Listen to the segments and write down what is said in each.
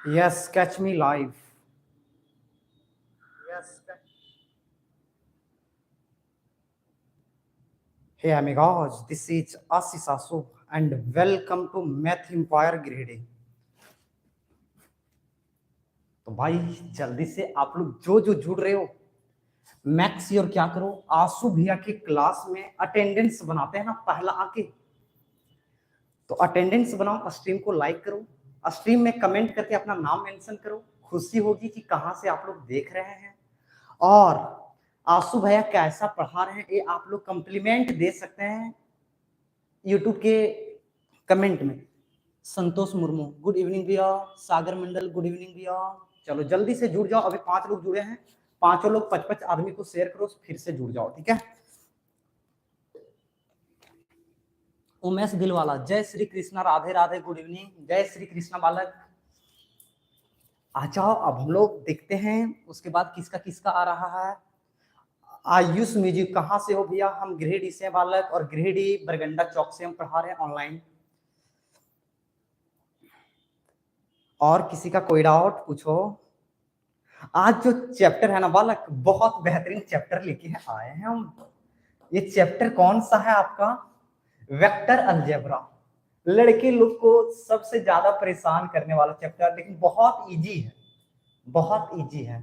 Yes, catch me live. Hey amigos, this is Asis Asuf and welcome to Math Empire Grade. तो भाई जल्दी से आप लोग जो जो जुड़ रहे हो मैक्स और क्या करो, आंसू भैया के क्लास में अटेंडेंस बनाते हैं ना पहला आके, तो अटेंडेंस बनाओ, स्ट्रीम को लाइक करो, स्ट्रीम में कमेंट करके अपना नाम मेंशन करो, खुशी होगी कि कहाँ से आप लोग देख रहे हैं और आंसू भैया कैसा पढ़ा रहे हैं ये आप लोग कम्प्लीमेंट दे सकते हैं यूट्यूब के कमेंट में। संतोष मुर्मू गुड इवनिंग भैया, सागर मंडल गुड इवनिंग भैया। चलो जल्दी से जुड़ जाओ, अभी 5 लोग जुड़े हैं, 5 लोग 5-5 आदमी को शेयर करो, फिर से जुड़ जाओ, ठीक है। उमेश दिलवाला जय श्री कृष्णा, राधे राधे, गुड इवनिंग, जय श्री कृष्णा बालक। आ जाओ, अब हम लोग देखते हैं उसके बाद किसका किसका आ रहा है। आयुष म्यूजिक कहाँ से हो भैया? हम गिरिडीह से बालक, और गिरिडीह बरगंडा चौक से हम पढ़ा रहे हैं ऑनलाइन। और किसी का कोई डाउट पूछो। आज जो चैप्टर है ना बालक, बहुत बेहतरीन चैप्टर लेके आए हैं हम। ये चैप्टर कौन सा है आपका? Vector algebra. लड़के लोग को सबसे ज्यादा परेशान करने वाला चैप्टर, लेकिन बहुत इजी है, बहुत इजी है।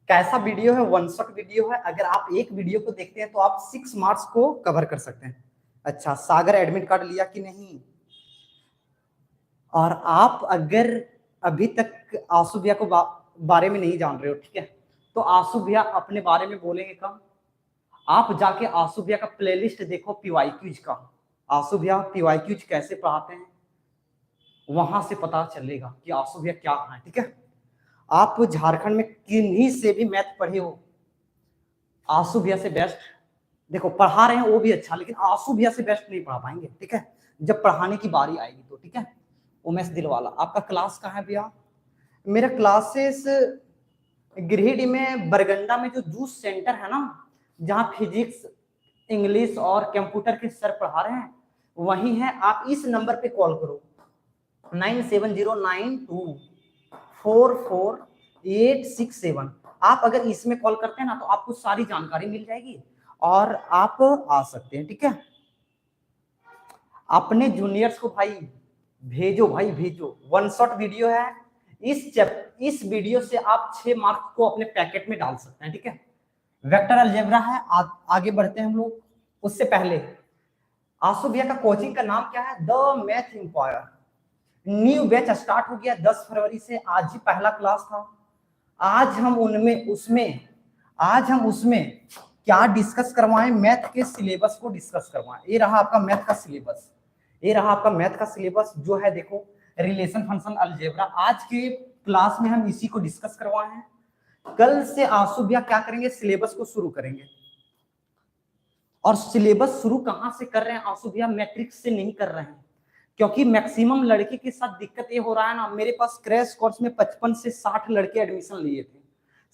कैसा वीडियो है? 1 शॉट वीडियो है। अगर आप एक वीडियो को देखते हैं तो आप 6 मार्क्स को कवर कर सकते हैं। अच्छा, सागर एडमिट कार्ड लिया कि नहीं? और आप अगर अभी तक आंसू भैया को बारे में नहीं जान रहे हो, ठीक है, तो आंसू भैया अपने बारे में बोलेंगे कम। आप जाके आंसू भैया का प्लेलिस्ट देखो पीवाईक्यूज का, आंसू भैया पीवाईक्यूज कैसे पढ़ाते हैं, वहां से पता चलेगा कि आंसू भैया क्या है, ठीक है। आप झारखंड में किन्हीं से भी मैथ पढ़े हो, आंसू भैया से बेस्ट देखो पढ़ा रहे हैं वो भी अच्छा, लेकिन आंसू भैया से बेस्ट नहीं पढ़ा पाएंगे, ठीक है, जब पढ़ाने की बारी आएगी तो, ठीक है। उमेश दिलवाला आपका क्लास कहाँ है भैया? मेरा क्लासेस गिरिडीह में बरगंडा में जो जूस सेंटर है ना, जहाँ फिजिक्स इंग्लिश और कंप्यूटर के सर पढ़ा रहे हैं, वही है। आप इस नंबर पे कॉल करो 9709244867। आप अगर इसमें कॉल करते हैं ना तो आपको सारी जानकारी मिल जाएगी और आप आ सकते हैं, ठीक है। अपने जूनियर्स को भाई भेजो, भाई भेजो। 1 शॉट वीडियो है, इस वीडियो से आप 6 मार्क्स को अपने पैकेट में डाल सकते हैं, ठीक है। वेक्टर अलजेब्रा है। आगे बढ़ते हैं हम लोग। उससे पहले आंसू भैया का कोचिंग का नाम क्या है? The Math Empire. New batch start हो गया 10 फरवरी से, आज ही पहला क्लास था। आज हम उसमें क्या डिस्कस करवाएं? मैथ के सिलेबस को डिस्कस करवाएं। ये रहा आपका मैथ का सिलेबस, ये रहा आपका मैथ का सिलेबस जो है, देखो रिलेशन फंक्शन अलजेब्रा। आज के क्लास में हम इसी को डिस्कस करवाए हैं। कल से आंसू भैया क्या करेंगे? सिलेबस को शुरू करेंगे। और सिलेबस शुरू कहां से कर रहे हैं आंसू भैया? मैट्रिक्स से नहीं कर रहे हैं, क्योंकि मैक्सिमम लड़के के साथ दिक्कत ये हो रहा है ना, मेरे पास क्रैश कोर्स में 55 से 60 लड़के एडमिशन लिए थे।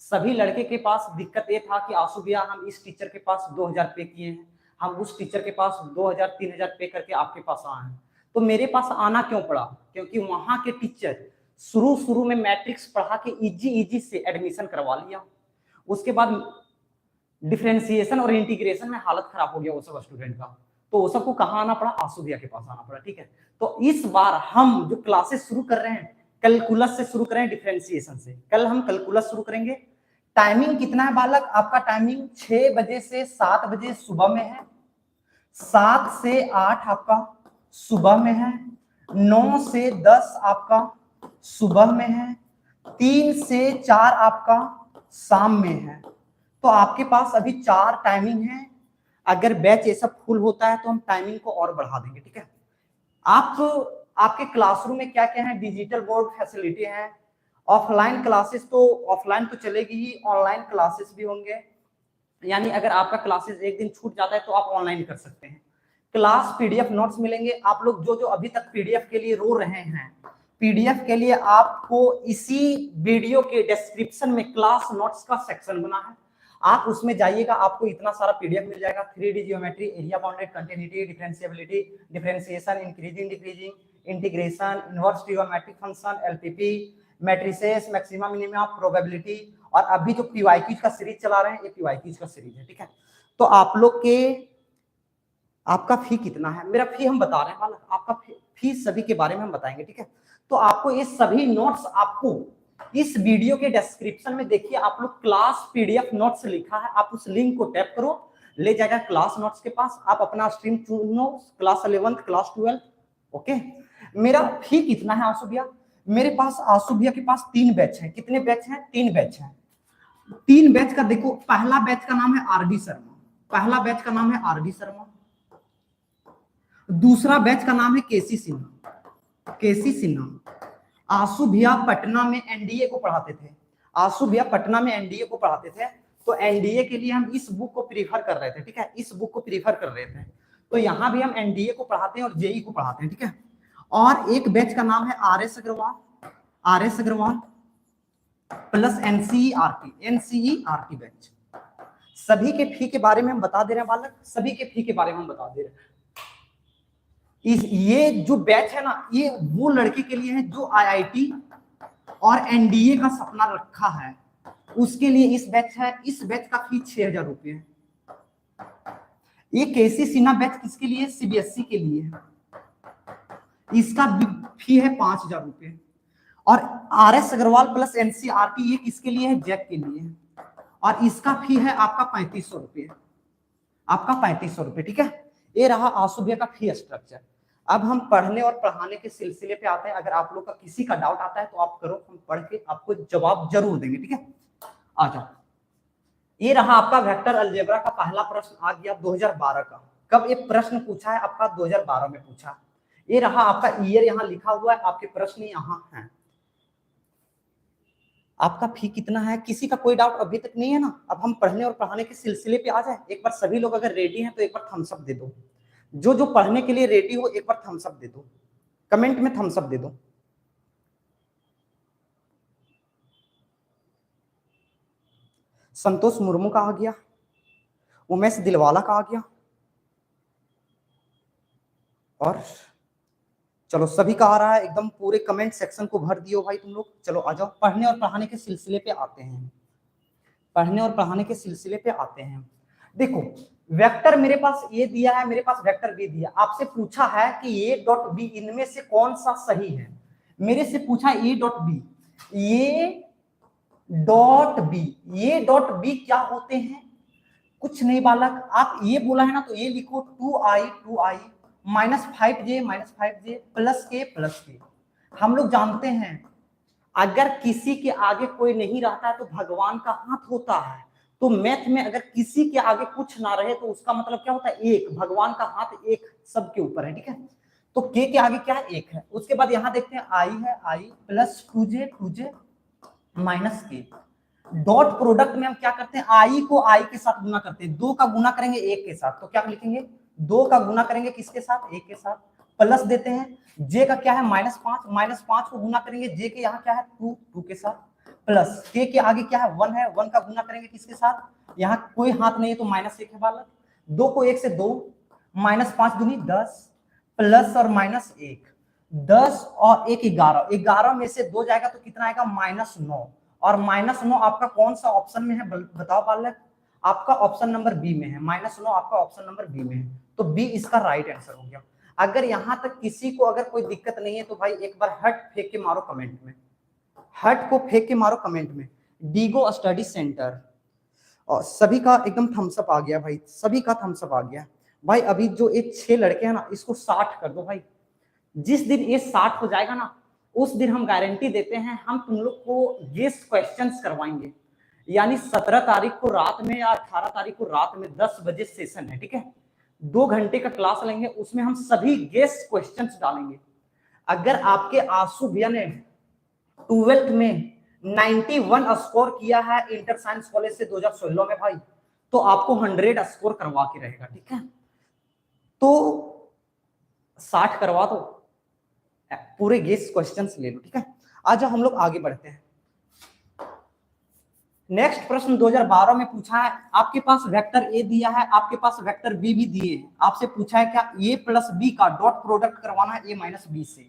सभी लड़के के पास दिक्कत ये था कि आंसू भैया हम इस टीचर के पास 2000 पे किए हैं, हम उस टीचर के पास 2000-3000 पे करके आपके पास आए हैं। तो मेरे पास आना क्यों पड़ा? क्योंकि वहां के टीचर शुरू में मैट्रिक्स पढ़ा के इजी से एडमिशन करवा लिया। उसके बाद डिफरेंशिएशन और इंटीग्रेशन में हालत खराब हो गया वो सब स्टूडेंट का, तो वो सबको कहाँ आना पड़ा? आंसू भैया के पास आना पड़ा, ठीक है। तो इस बार हम जो क्लासेस शुरू कर रहे हैं, कैलकुलस से शुरू करें, डिफरेंशिएशन से। कल हम कैलकुलस शुरू करेंगे। टाइमिंग कितना है बालक? आपका टाइमिंग 6 बजे से 7 बजे सुबह में है, 7 से 8 आपका सुबह में है, 9 से 10 आपका सुबह में है, 3 से 4 आपका शाम में है। तो आपके पास अभी 4 टाइमिंग है। अगर बैच ऐसा फुल होता है तो हम टाइमिंग को और बढ़ा देंगे, ठीक है। आपके क्लासरूम में क्या क्या है? डिजिटल बोर्ड फैसिलिटी है। ऑफलाइन क्लासेस तो ऑफलाइन तो चलेगी ही, ऑनलाइन क्लासेस भी होंगे। यानी अगर आपका क्लासेस एक दिन छूट जाता है तो आप ऑनलाइन कर सकते हैं। क्लास पीडीएफ नोट्स मिलेंगे। आप लोग जो जो अभी तक पीडीएफ के लिए रो रहे हैं, पीडीएफ के लिए आपको इसी वीडियो के डिस्क्रिप्शन में क्लास नोट्स का सेक्शन बना है, आप उसमें जाइएगा, आपको इतना सारा पीडीएफ मिल जाएगा। 3D geometry, area bounded, continuity, differentiability, differentiation, increasing decreasing, integration, inverse trigonometric function, LPP, matrices, maxima, minima, probability, और अभी जो पीवाईक्यूज का सीरीज चला रहे हैं ये पीवाईक्यूज का सीरीज है, ठीक है। तो आप लोग के आपका फी कितना है, मेरा फी हम बता रहे हैं वाला, आपका फी सभी के बारे में हम बताएंगे, ठीक है। तो आपको ये सभी नोट्स आपको इस वीडियो के डिस्क्रिप्शन में देखिए, आप लोग क्लास पीडीएफ नोट्स लिखा है, आप उस लिंक को टैप करो, ले जाएगा क्लास नोट्स के पास, आप अपना स्ट्रीम चुनो, क्लास 11th, क्लास 12, ओके। मेरा फी कितना है आंसू भैया, मेरे पास आंसू भैया के पास 3 बैच हैं। कितने बैच हैं? 3 बैच हैं। 3 बैच का देखो, पहला बैच का नाम है आरडी शर्मा, पहला बैच का नाम है आरडी शर्मा, दूसरा बैच का नाम है केसी सिन्हा, केसी सिन्हा। आंसू भैया पटना में एनडीए को पढ़ाते थे, आंसू भैया पटना में एनडीए को पढ़ाते थे, तो एनडीए के लिए हम इस बुक को प्रीफर कर रहे थे, ठीक है, इस बुक को प्रीफर कर रहे थे। तो यहाँ भी हम एनडीए को पढ़ाते हैं और जेई को पढ़ाते हैं, ठीक है। और एक बैच का नाम है RS Agarwal, RS Agarwal plus NCERT, NCERT batch. सभी के फी के बारे में हम बता दे रहे हैं बालक, सभी के फी के बारे में हम बता दे रहे हैं। ये जो बैच है ना, ये वो लड़के के लिए है जो आईआईटी और एनडीए का सपना रखा है, उसके लिए इस बैच है। इस बैच का फी 6000 रुपये है। ये केसी सिन्हा बैच किसके लिए? सीबीएसई के लिए है, इसका फी है 5000 रुपये। और आरएस अग्रवाल प्लस एनसीईआरटी ये किसके लिए है? जैक के लिए है, और इसका फी है आपका 3500 रुपये, आपका 3500 रुपये, ठीक है। ये रहा आंसू भैया का फी स्ट्रक्चर। अब हम पढ़ने और पढ़ाने के सिलसिले पे आते हैं। अगर आप लोग का किसी का डाउट आता है तो आप करो, हम पढ़ के आपको जवाब जरूर देंगे, ठीक है। आ जाओ, ये रहा आपका वेक्टर अलजेब्रा का पहला प्रश्न आ गया 2012 का। कब ये प्रश्न पूछा है? आपका 2012 में पूछा। ये रहा आपका ईयर यहाँ लिखा हुआ है, आपके प्रश्न यहाँ हैं। आपका फी कितना है? किसी का कोई डाउट अभी तक नहीं है ना? अब हम पढ़ने और पढ़ाने के सिलसिले पे आ जाए। एक बार सभी लोग अगर रेडी हैं तो एक बार थम्स अप दे दो, जो जो पढ़ने के लिए रेडी हो एक बार थम्स अप दे दो, कमेंट में थम्स अप दे दो। संतोष मुर्मू का आ गया, उमेश दिलवाला का आ गया, और चलो सभी का आ रहा है एकदम, पूरे कमेंट सेक्शन को भर दियो भाई तुम लोग। चलो आ जाओ, पढ़ने और पढ़ाने के सिलसिले पे आते हैं, पढ़ने और पढ़ाने के सिलसिले पे आते हैं। देखो वेक्टर मेरे पास ये दिया है, मेरे पास वेक्टर बी दिया। आपसे पूछा है कि ए डॉट बी इनमें से कौन सा सही है। मेरे से पूछा ए डॉट बी, ये डॉट बी, ये डॉट बी क्या होते हैं? कुछ नहीं बालक, आप ये बोला है ना तो ये लिखो 2i माइनस 5j प्लस के। हम लोग जानते हैं अगर किसी के आगे कोई नहीं रहता है तो भगवान का हाथ होता है। तो मैथ में अगर किसी के आगे कुछ ना रहे तो उसका मतलब क्या होता है? एक। भगवान का हाथ एक सबके ऊपर है, ठीक है। तो के आगे क्या है? एक है। उसके बाद यहां देखते हैं आई है, आई प्लस 2j माइनस के। डॉट प्रोडक्ट में हम क्या करते हैं? आई को आई के साथ गुना करते हैं, 2 का गुना करेंगे 1 के साथ, तो क्या लिखेंगे? 2 का गुना करेंगे किसके साथ? 1 के साथ, प्लस देते हैं। जे का क्या है? -5, -5 को गुना करेंगे जे के यहाँ क्या है? 2 के साथ, प्लस के आगे क्या है? 1 है, 1 का गुना करेंगे किसके साथ? यहाँ कोई हाथ नहीं है तो -1 है बालक। 2 को 1 से 2, -5 दूनी 10, प्लस और -1, 10 और 1 11, 11 में से 2 जाएगा तो कितना आएगा? -9, और -9 आपका कौन सा ऑप्शन में है बताओ बालक? आपका ऑप्शन नंबर बी में है, -9 आपका ऑप्शन नंबर बी में है, तो बी इसका राइट आंसर हो गया। अगर यहां तक किसी को अगर कोई दिक्कत नहीं है तो भाई एक बार हट फेंक के मारो कमेंट में, हट को फेंक के मारो कमेंट में। डीगो स्टडी सेंटर, और सभी का एकदम थम्स अप आ गया भाई, सभी का थम्स अप आ गया भाई। अभी जो ये 6 लड़के हैं ना, इसको 60 कर दो भाई। जिस दिन ये 60 हो जाएगा ना, उस दिन हम गारंटी देते हैं हम तुम लोग को गेस्ट क्वेश्चंस करवाएंगे। यानी 17 तारीख को रात में या 18 तारीख को रात में 10 बजे सेशन है, ठीक है। 2 घंटे का क्लास लेंगे, उसमें हम सभी गेस्ट क्वेश्चंस डालेंगे। अगर आपके आंसू भैया ने 12th में 91 स्कोर किया है इंटर साइंस कॉलेज से 2016 में भाई, तो आपको 100 स्कोर करवा के रहेगा, ठीक है। तो 60 करवा दो, पूरे गेस्ट क्वेश्चंस ले लो, ठीक है। आज हम लोग आगे बढ़ते हैं। नेक्स्ट प्रश्न 2012 में पूछा है, आपके पास वेक्टर ए दिया है, आपके पास वेक्टर बी भी दिए हैं। आपसे पूछा है क्या ए प्लस बी का डॉट प्रोडक्ट करवाना है ए माइनस बी से।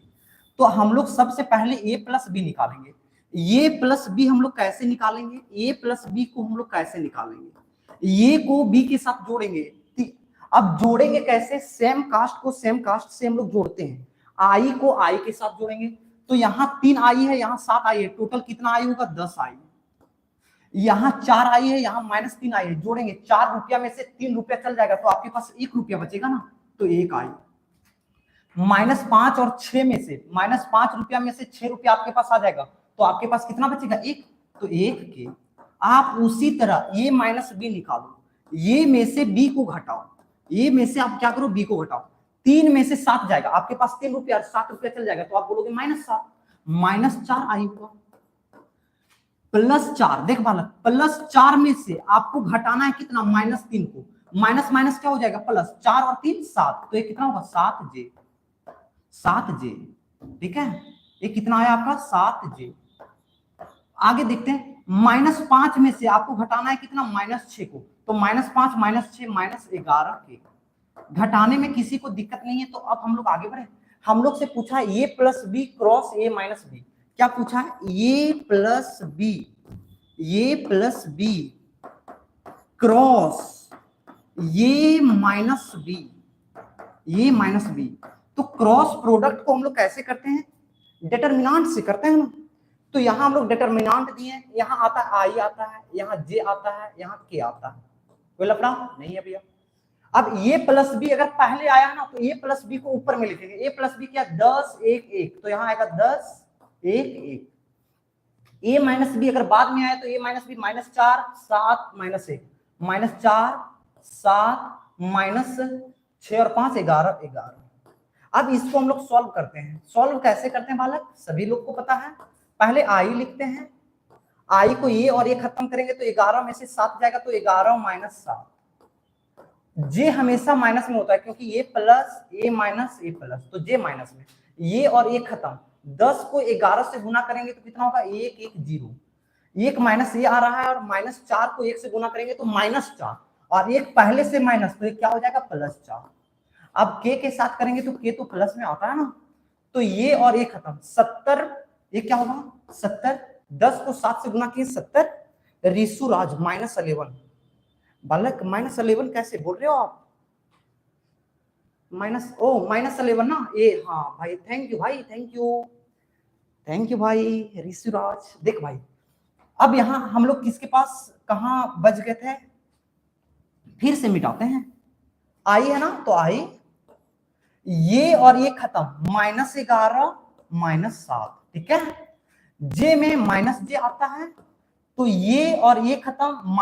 तो हम लोग सबसे पहले ए प्लस बी निकालेंगे। ए प्लस बी हम लोग कैसे निकालेंगे, ए प्लस बी को हम लोग कैसे निकालेंगे, ए को बी के साथ जोड़ेंगे। अब जोड़ेंगे कैसे, सेम कास्ट को सेम कास्ट से हम लोग जोड़ते हैं, आई को आई के साथ जोड़ेंगे। तो यहाँ 3 आई है, यहाँ 7 आई है, टोटल कितना आई होगा, 10 आई। यहाँ 4 आई है, यहाँ -3 आई है, जोड़ेंगे, 4 रुपया में से 3 रुपया चल जाएगा तो आपके पास 1 रुपया बचेगा ना, तो 1 आई। -5 और 6 में से, -5 रुपया में से 6 रुपया आपके पास आ जाएगा, तो आपके पास कितना बचेगा, 1। तो 1 के आप उसी तरह ये माइनस बी निकालो, ये में से बी को घटाओ, ये में से आप क्या करो, बी को घटाओ, 3 में से 7 जाएगा, आपके पास 3 रुपया 7 रुपया चल जाएगा, तो आप बोलोगे -7, -4 आई होगा, +4। देख बालक, +4 में से आपको घटाना है कितना, -3 को, माइनस माइनस क्या हो जाएगा, +4 और 3 7, तो ये कितना होगा, 7J, 7J। ठीक है, ये कितना आया आपका, 7J। आगे देखते हैं, -5 में से आपको घटाना है कितना, -6 को, तो -5 -6 -11 के। घटाने में किसी को दिक्कत नहीं है, तो अब हम लोग आगे बढ़े। हम लोग से पूछा है A plus B cross A minus B, क्या पूछा है, ए प्लस बी क्रॉस ये माइनस बी। तो क्रॉस प्रोडक्ट को हम लोग कैसे करते हैं, डिटरमिनेंट से करते हैं ना। तो यहां हम लोग डिटरमिनेंट दिए हैं, यहाँ आता है आई आता है, यहाँ जे आता है, यहाँ के आता है, कोई लफड़ा नहीं है भैया। अब ये प्लस बी अगर पहले आया ना, तो ए प्लस बी को ऊपर में लिखेंगे, ए प्लस बी क्या, 10 1 1, तो यहाँ आएगा 10 1 1। ए माइनस बी अगर बाद में आया तो ए माइनस बी -4 7 -1, -4 7 -6 और 5 11 11। अब इसको हम लोग सॉल्व करते हैं। सॉल्व कैसे करते हैं बालक, सभी लोग को पता है, पहले आई लिखते हैं, आई को ये और ये खत्म करेंगे तो 11 में से 7 जाएगा, तो 11 -7। जे हमेशा माइनस में होता है, क्योंकि ये प्लस ए माइनस ए प्लस, तो जे माइनस में, ये और ये खत्म। 10 को 11 से गुना करेंगे तो कितना होगा, 1 1 0, एक माइनस ये आ रहा है, और -4 को 1 से गुना करेंगे तो -4, और एक पहले से माइनस, तो ये क्या हो जाएगा, +4। अब के साथ करेंगे तो के तो प्लस में आता है ना, तो ये और ये खत्म, 70, ये क्या होगा 70, 10 को 7 से गुना किए 70, ऋषुराज -11। बालक -11 कैसे बोल रहे हो आप, -11 ना, ये हाँ भाई, थैंक यू भाई, थैंक यू भाई ऋषुराज। देख भाई, अब यहां हम लोग किसके पास कहां बच गए थे, फिर से मिटाते हैं, आई है ना, तो आई, ये और ये खत्म, -11 -7, ठीक है। जे में माइनस जे आता है, तो ये और ये खत्म,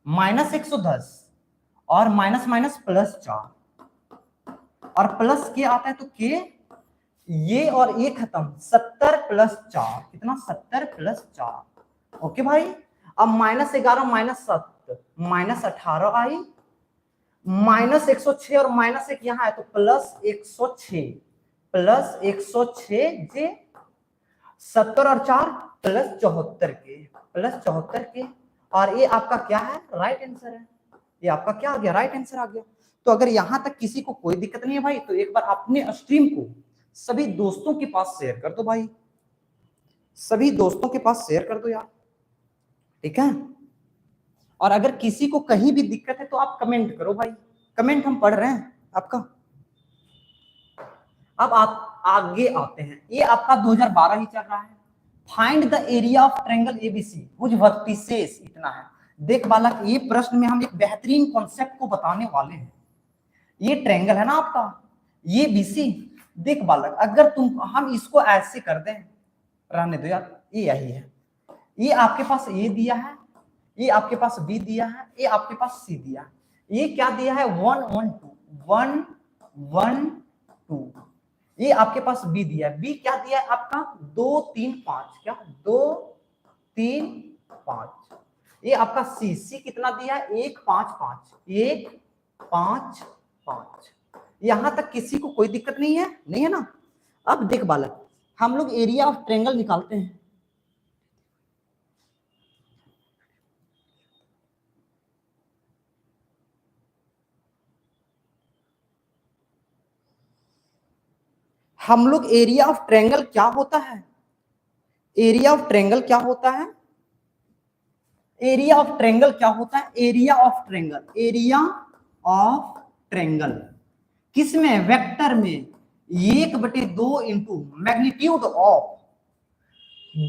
-110 और माइनस माइनस +4, और प्लस के आता है तो के, ये और ये खत्म, 70 + 4, कितना 70 + 4। ओके भाई, अब -11 -7 -18 आई, -106 और -1 यहाँ है, तो +106 जे, 70 और 4 +74 के, और ये आपका क्या है, राइट आंसर है। ये आपका क्या आ गया, राइट आंसर आ गया। तो अगर यहां तक किसी को कोई दिक्कत नहीं है भाई, तो एक बार अपने स्ट्रीम को सभी दोस्तों के पास शेयर कर दो भाई, सभी दोस्तों के पास शेयर कर दो यार, ठीक है। और अगर किसी को कहीं भी दिक्कत है तो आप कमेंट करो भाई, कमेंट हम पढ़ रहे हैं आपका। अब आप आगे आते हैं, ये आपका 2012 ही चल रहा है। Find the area of triangle ABC which vertices, इतना है। देख बालक, ये प्रश्न में हम एक बेहतरीन कॉन्सेप्ट को बताने वाले हैं। ये ट्रायंगल है ना आपका, ये बीसी। देख बालक, अगर हम इसको ऐसे कर दें, रहने दो यार, ये यही है, ये आपके पास ए दिया है, ये आपके पास बी दिया है, ये आपके पास सी दिया है, ये क्या दिया है 1 1 2 1 1 2, ये आपके पास बी दिया है, बी क्या दिया है आपका 2 3 5, क्या 2 3 5, ये आपका सी, सी कितना दिया है 1 5 5 1 5 5। यहां तक किसी को कोई दिक्कत नहीं है, नहीं है ना। अब देख बालक, हम लोग एरिया ऑफ ट्रायंगल निकालते हैं। हम लोग एरिया ऑफ ट्रायंगल क्या होता है, एरिया ऑफ ट्रायंगल क्या होता है? एरिया ऑफ ट्रायंगल क्या होता है? Area of triangle, area of triangle किसमें? वेक्टर में 1/2 इंटू मैग्नीट्यूड ऑफ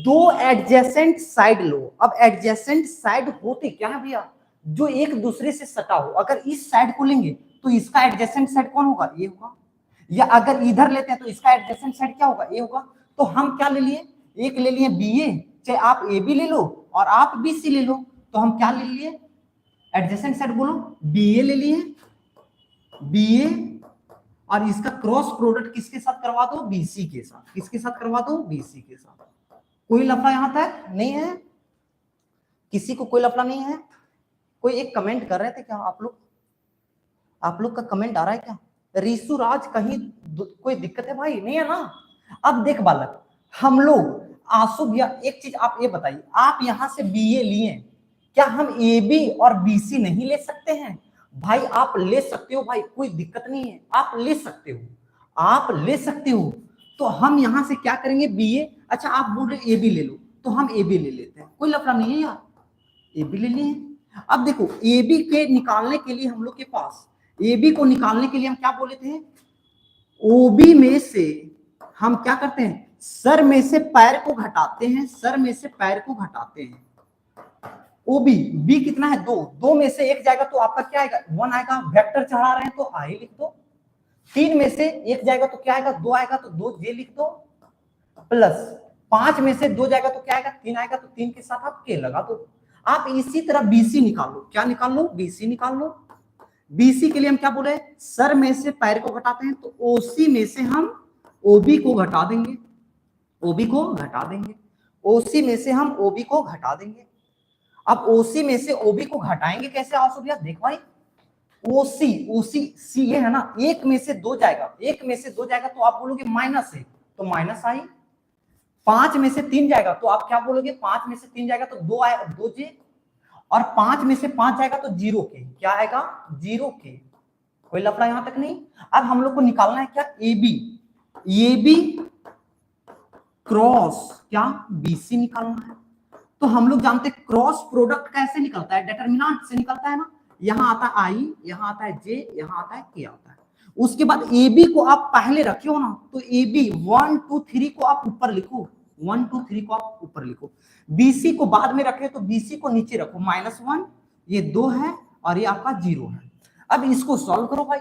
दो एडजेसेंट साइड लो। अब एडजेसेंट साइड होते क्या है भैया? जो एक दूसरे से सटा हो। अगर इस साइड को लेंगे तो इसका एडजेसेंट साइड कौन होगा? ये होगा। या अगर इधर लेते हैं तो इसका एडजेसेंट साइड क्या होगा? ये होगा। तो हम क्या ले लिए? एक ले लिए बी ए, चाहे आप ए बी ले लो और आप बी सी ले लो। तो हम क्या ले लिए? एडजेसेंट साइड बोलो, बी ए ले लिए, बी ए, और इसका क्रॉस प्रोडक्ट किसके साथ करवा दो? बीसी के साथ। किसके साथ करवा दो? बीसी के साथ। कोई लफड़ा यहां तक नहीं है? किसी को कोई लफड़ा नहीं है? कोई एक कमेंट कर रहे थे क्या आप लोग? आप लोग का कमेंट आ रहा है क्या? रीसु राज कहीं कोई दिक्कत है भाई? नहीं है ना? अब देख बालक, हम लोग आंसू भैया एक चीज आप ये बताइए, आप यहां से बीए लिए, क्या हम ए बी और बीसी नहीं ले सकते हैं? भाई आप ले सकते हो भाई, कोई दिक्कत नहीं है, आप ले सकते हो, आप ले सकते हो। तो हम यहां से क्या करेंगे? बीए। अच्छा आप बोल रहे ए बी ले लो, तो हम ए बी ले लेते हैं, कोई लफड़ा नहीं है यार, ए बी ले लिए। अब देखो ए बी के निकालने के लिए हम लोग के पास, ए बी को निकालने के लिए हम क्या बोले थे? ओबी में से हम क्या करते हैं? सर में से पैर को घटाते हैं, सर में से पैर को घटाते हैं। ओबी, बी कितना है? 2, 2 में से 1 जाएगा तो आपका क्या आएगा? 1 आएगा। वेक्टर चढ़ा रहे हैं तो आई लिख दो। 3 में से 1 जाएगा तो क्या आएगा? 2 आएगा, तो 2 जे लिख दो। प्लस 5 में से 2 जाएगा तो क्या आएगा? 3 आएगा, तो 3 के साथ आप के लगा दो। आप इसी तरह बीसी निकाल लो। क्या निकाल लो? बीसी निकाल लो। बीसी के लिए हम क्या बोले? सर में से पैर को घटाते हैं, तो ओसी में से हम ओबी को घटा देंगे, ओबी को घटा देंगे, ओसी में से हम ओबी को घटा देंगे। अब ओसी में से ओबी को घटाएंगे कैसे? आंसू भैया देख भाई, ओसी, ओसी सी ये है ना, 1 में से 2 जाएगा, 1 में से 2 जाएगा तो आप बोलोगे माइनस है, तो माइनस आई। 5 में से 3 जाएगा तो आप क्या बोलोगे? 5 में से 3 जाएगा तो 2 आएगा, 2 जे, और 5 में से 5 जाएगा तो 0 के, क्या आएगा? 0 के। कोई लफड़ा यहां तक नहीं? अब हम लोग को निकालना है क्या? A B, A B cross क्या? बीसी निकालना है। तो हम लोग जानते हैं क्रॉस प्रोडक्ट कैसे निकलता है? डिटरमिनेंट से निकलता है ना। यहां आता है आई, यहां आता है जे, यहां आता है के आता है। उसके बाद ए बी को आप पहले रखे हो ना, तो ए बी 1 2 3 को आप ऊपर लिखो, 1 2 3 को आप ऊपर लिखो। बीसी को बाद में रखे तो बीसी को नीचे रखो, -1, ये 2 है और ये आपका 0 है। अब इसको सॉल्व करो भाई।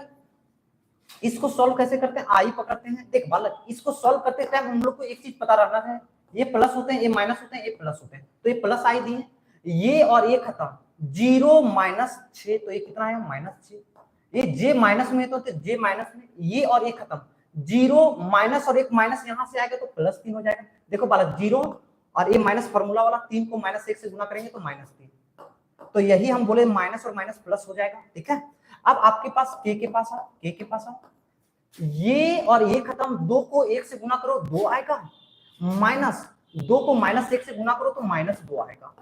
इसको सॉल्व कैसे करते हैं? आई पकड़ते हैं। देख बालक, इसको सॉल्व करते टाइम हम लोग को एक चीज पता रहना है, ये प्लस होते हैं, ये माइनस होते हैं, ये प्लस होते हैं। तो ये प्लस आई दिए, ये और ये खत्म, 0 -6, तो ये कितना है? -6। ये जे माइनस में तो जे माइनस में, ये और ये खत्म, 0 माइनस और एक माइनस यहां से आएगा तो +3 हो जाएगा। देखो बालक 0 और ये माइनस फार्मूला वाला 3 को -1 से गुना करेंगे तो -3, तो यही हम बोले माइनस और माइनस प्लस हो जाएगा। ठीक है, अब आपके पास के पास आओ, के के पास आओ, ये और ये खत्म, 2 को 1 से गुना करो 2 आएगा, माइनस 2 को -1 से गुना करो तो -2 आएगा।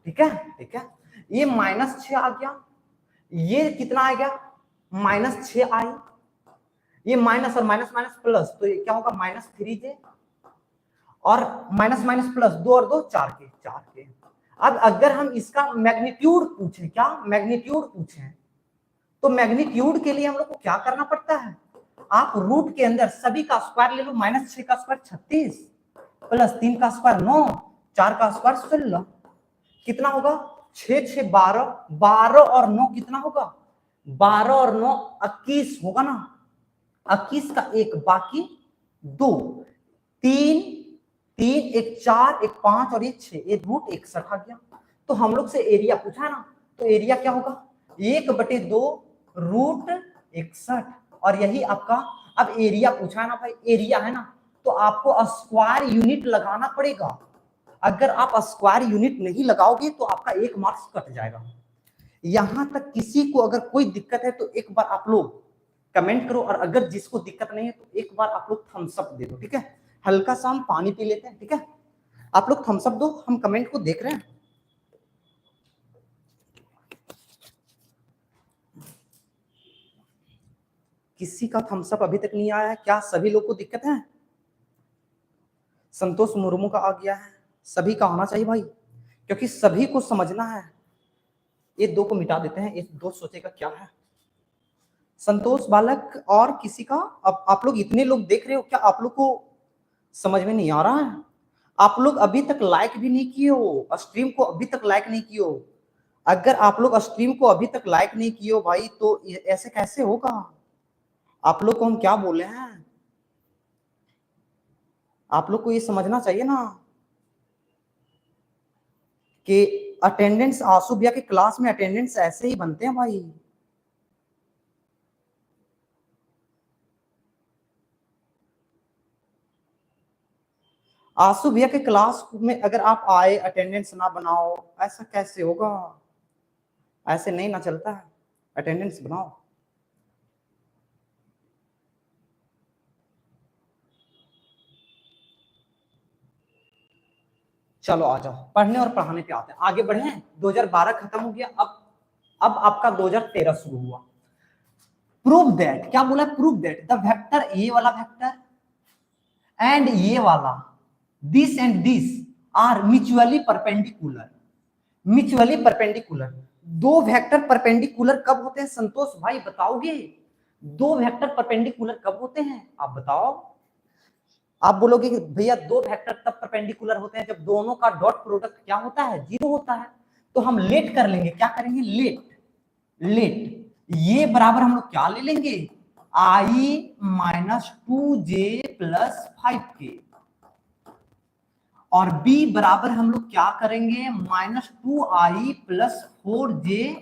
ठीक है, ठीक है, ये -6 आ गया, ये कितना आ गया? -6 आई, ये माइनस और माइनस माइनस प्लस, तो ये क्या होगा? -3j, और माइनस माइनस प्लस, 2 और 2 4 के, 4 के। अब अगर हम इसका मैग्नीट्यूड पूछें, क्या मैग्नीट्यूड पूछें, तो मैग्नीट्यूड के लिए हम लोग को क्या करना पड़ता है? आप रूट के अंदर सभी का स्क्वायर ले लो, -6 का स्क्वायर 36, प्लस 3 का स्क्वायर 9, 4 का स्क्वायर 16, कितना होगा? 6 6 12, 12 और 9 कितना होगा? 12 और 9 21 होगा ना, 21 का 1 बाकी 2, 3 3 1 4 1 5 और ये 6, ये रूट 61 आ गया। तो हम लोग से एरिया पूछा है ना, तो एरिया क्या होगा? 1/2 रूट 61, और यही आपका, अब एरिया पूछा है ना भाई, एरिया है ना, तो आपको स्क्वायर यूनिट लगाना पड़ेगा। अगर आप स्क्वायर यूनिट नहीं लगाओगे तो आपका 1 मार्क्स कट जाएगा। यहां तक किसी को अगर कोई दिक्कत है तो एक बार आप लोग कमेंट करो, और अगर जिसको दिक्कत नहीं है तो एक बार आप लोग थम्स अप दे दो। ठीक है, हल्का सा हम पानी पी लेते हैं। ठीक है, आप लोग थम्स अप दो, हम कमेंट को देख रहे हैं। किसी का थम्स अप अभी तक नहीं आया है क्या? सभी लोग को दिक्कत है? संतोष मुर्मू का आ गया है, सभी का होना चाहिए भाई, क्योंकि सभी को समझना है। ये दो को मिटा देते हैं, ये दो सोचेगा क्या है। संतोष बालक और किसी का, अब आप लोग इतने लोग देख रहे हो, क्या आप लोग को समझ में नहीं आ रहा है? आप लोग अभी तक लाइक भी नहीं किए हो, स्ट्रीम को अभी तक लाइक नहीं किए हो। अगर आप लोग स्ट्रीम को अभी तक लाइक नहीं किए हो भाई, तो ऐसे कैसे होगा? आप लोग को हम क्या बोले हैं? आप लोग को ये समझना चाहिए ना कि अटेंडेंस, आंसू भैया के क्लास में अटेंडेंस ऐसे ही बनते हैं भाई। आंसू भैया के क्लास में अगर आप आए, अटेंडेंस ना बनाओ, ऐसा कैसे होगा? ऐसे नहीं ना चलता है, अटेंडेंस बनाओ। चलो आ जाओ, पढ़ने और पढ़ाने पे आते हैं, आगे बढ़े। 2012 खत्म हो गया, अब आपका 2013 शुरू हुआ। प्रूव दैट, क्या बोला? प्रूव दैट द वेक्टर, ये वाला वेक्टर एंड ये वाला, this and this are mutually perpendicular. Mutually perpendicular, दो वेक्टर परपेंडिकुलर कब होते हैं संतोष भाई, बताओगे? दो वेक्टर परपेंडिकुलर कब होते हैं, आप बताओ। आप बोलोगे कि भैया दो वेक्टर तब परपेंडिकुलर होते हैं जब दोनों का डॉट प्रोडक्ट क्या होता है, जीरो होता है। तो हम लेट कर लेंगे, क्या करेंगे? लेट, लेट ये बराबर हम लोग क्या ले लेंगे? आई माइनस 2j प्लस 5k, और b बराबर हम लोग क्या करेंगे? Minus 2i plus 4j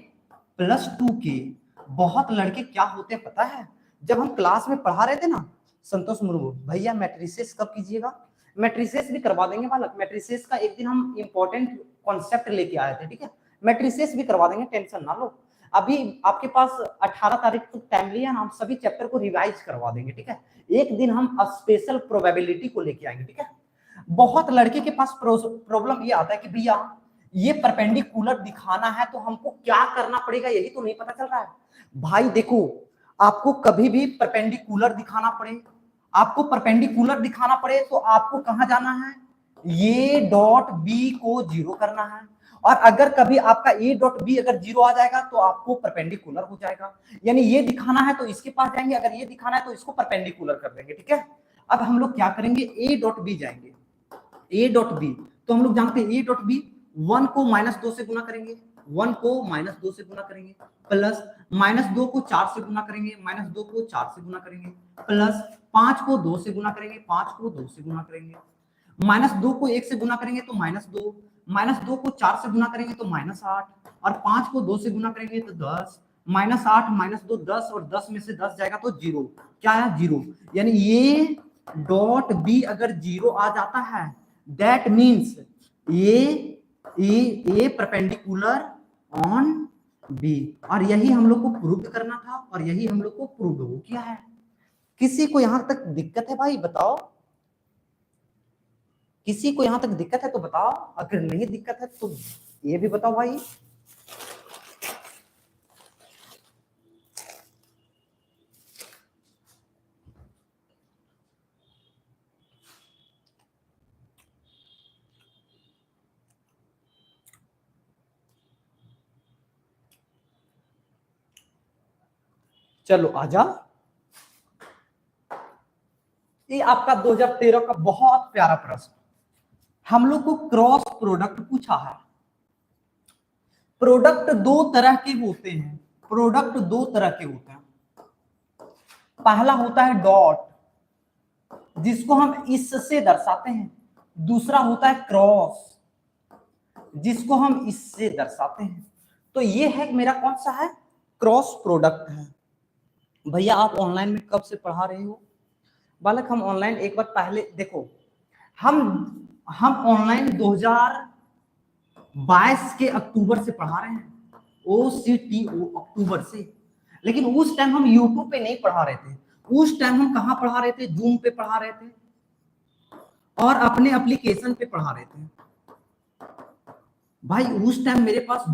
plus 2k। बहुत लड़के क्या होते हैं पता है, जब हम क्लास में पढ़ा रहे थे ना संतोष मुर्मू भैया, मैट्रिसेस कब कीजिएगा? मैट्रिसेस भी करवा देंगे बालक, मैट्रिसेस का एक दिन हम इंपॉर्टेंट कॉन्सेप्ट लेके आए थे, ठीक है? मैट्रिसेस भी करवा देंगे, टेंशन ना लो। अभी आपके पास 18 तारीख को टाइम लिया ना, हम सभी चैप्टर को रिवाइज करवा देंगे, ठीक है? एक दिन हम स्पेशल प्रोबेबिलिटी को लेके आएंगे, ठीक है? बहुत लड़के के पास प्रॉब्लम ये आता है कि भैया ये परपेंडिकुलर दिखाना है तो हमको क्या करना पड़ेगा, यही तो नहीं पता चल रहा है। भाई देखो, आपको कभी भी परपेंडिकुलर दिखाना पड़े, आपको परपेंडिकुलर दिखाना पड़े तो आपको कहां जाना है? ये डॉट बी को जीरो करना है, और अगर कभी आपका ए डॉट बी अगर जीरो आ जाएगा तो आपको परपेंडिकुलर हो जाएगा। यानी ये दिखाना है तो इसके पास जाएंगे, अगर ये दिखाना है तो इसको परपेंडिकुलर कर देंगे, ठीक है? अब हम लोग क्या करेंगे? ए डॉट बी जाएंगे, ए डॉट बी, तो हम लोग जानते हैं ए डॉट बी, 1 को -2 से गुना करेंगे, 1 को -2 से गुना करेंगे, प्लस -2 को 4 से गुना करेंगे, -2 को 4 से गुना करेंगे, प्लस 5 को 2 से गुना करेंगे, 5 को 2 से गुना करेंगे, -2 को 1 से गुना करेंगे तो -2, -2 को 4 से गुना करेंगे तो -8, और 5 को 2 से गुना करेंगे तो 10, -8 -2 10, और 10 में से 10 जाएगा तो 0। क्या है? 0। यानी ये डॉट बी अगर 0 आ जाता है, that means A perpendicular on B, और यही हम लोग को प्रूव करना था, और यही हम लोग को प्रूव हो किया है। किसी को यहां तक दिक्कत है भाई, बताओ? किसी को यहां तक दिक्कत है तो बताओ, अगर नहीं दिक्कत है तो ये भी बताओ भाई। चलो आजा, ये आपका 2013 का बहुत प्यारा प्रश्न, हम लोग को क्रॉस प्रोडक्ट पूछा है। प्रोडक्ट दो तरह के होते हैं, प्रोडक्ट दो तरह के होते हैं। पहला होता है डॉट, जिसको हम इससे दर्शाते हैं, दूसरा होता है क्रॉस, जिसको हम इससे दर्शाते हैं। तो ये है मेरा कौन सा है? क्रॉस प्रोडक्ट है। भैया आप ऑनलाइन में कब से पढ़ा रहे हो? बालक हम ऑनलाइन एक बार पहले देखो, हम ऑनलाइन 2022 के अक्टूबर से पढ़ा रहे हैं, OCTO अक्टूबर से। लेकिन उस टाइम हम यूट्यूब पे नहीं पढ़ा रहे थे, उस टाइम हम कहां पढ़ा रहे थे? जूम पे पढ़ा रहे थे, और अपने एप्लीकेशन पे पढ़ा रहे थे। भाई उस टाइम मेरे पास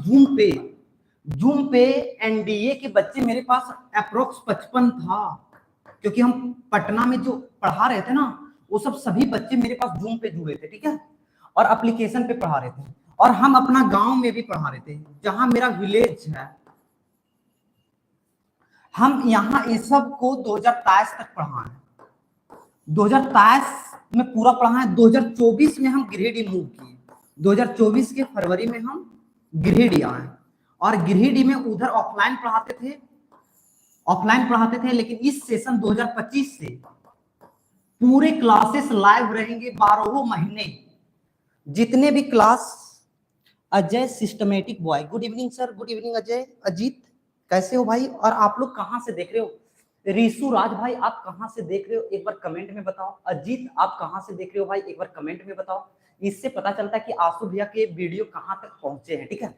जूम पे एनडीए के बच्चे मेरे पास अप्रोक्स 55 था, क्योंकि हम पटना में जो पढ़ा रहे थे ना, वो सब सभी बच्चे मेरे पास जूम पे जुड़े थे, ठीक है? और एप्लीकेशन पे पढ़ा रहे थे, और हम अपना गांव में भी पढ़ा रहे थे, जहां मेरा विलेज है। हम यहाँ ये सब को 2023 तक पढ़ा है, 2023 में पूरा पढ़ा है। 2024 में हम गिरिडीह मूव किए, 2024 के फरवरी में हम गिरिडीह आए, और गिरिडीह में उधर ऑफलाइन पढ़ाते थे, लेकिन इस सेशन 2025 से पूरे क्लासेस लाइव रहेंगे 12 महीने, जितने भी class. Ajay systematic boy, good evening sir, good evening Ajay. Ajit कैसे हो भाई, और आप लोग कहां से देख रहे हो? रीसू राज भाई आप कहां से देख रहे हो, एक बार कमेंट में बताओ। अजीत आप कहां से देख रहे हो भाई, एक बार कमेंट में बताओ। इससे पता चलता है कि आंसू भैया के वीडियो कहां तक पहुंचे हैं, ठीक है।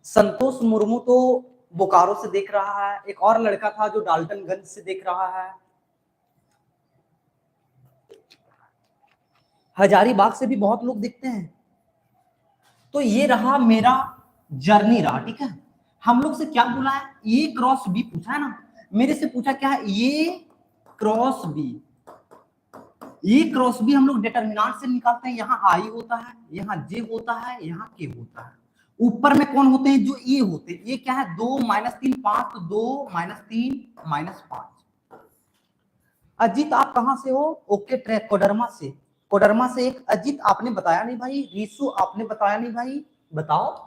संतोष मुर्मू तो बोकारो से देख रहा है, एक और लड़का था जो डाल्टनगंज से देख रहा है, हजारीबाग से भी बहुत लोग दिखते हैं। तो ये रहा मेरा जर्नी रहा, ठीक है। हम लोग से क्या बोला है, ए क्रॉस बी पूछा है ना, मेरे से पूछा क्या है, ए क्रॉस बी। ये क्रॉस बी हम लोग डिटरमिनेंट से निकालते हैं, यहाँ आई होता है, यहाँ जे होता है, यहाँ के होता है। ऊपर में कौन होते हैं, जो ए होते हैं। ये क्या है, 2 - 3 5, तो 2 - 3 -5। अजीत आप कहां से हो? ओके ट्रैक कोडरमा से, कोडरमा से एक अजीत आपने बताया नहीं भाई, रीसू आपने बताया नहीं भाई, बताओ।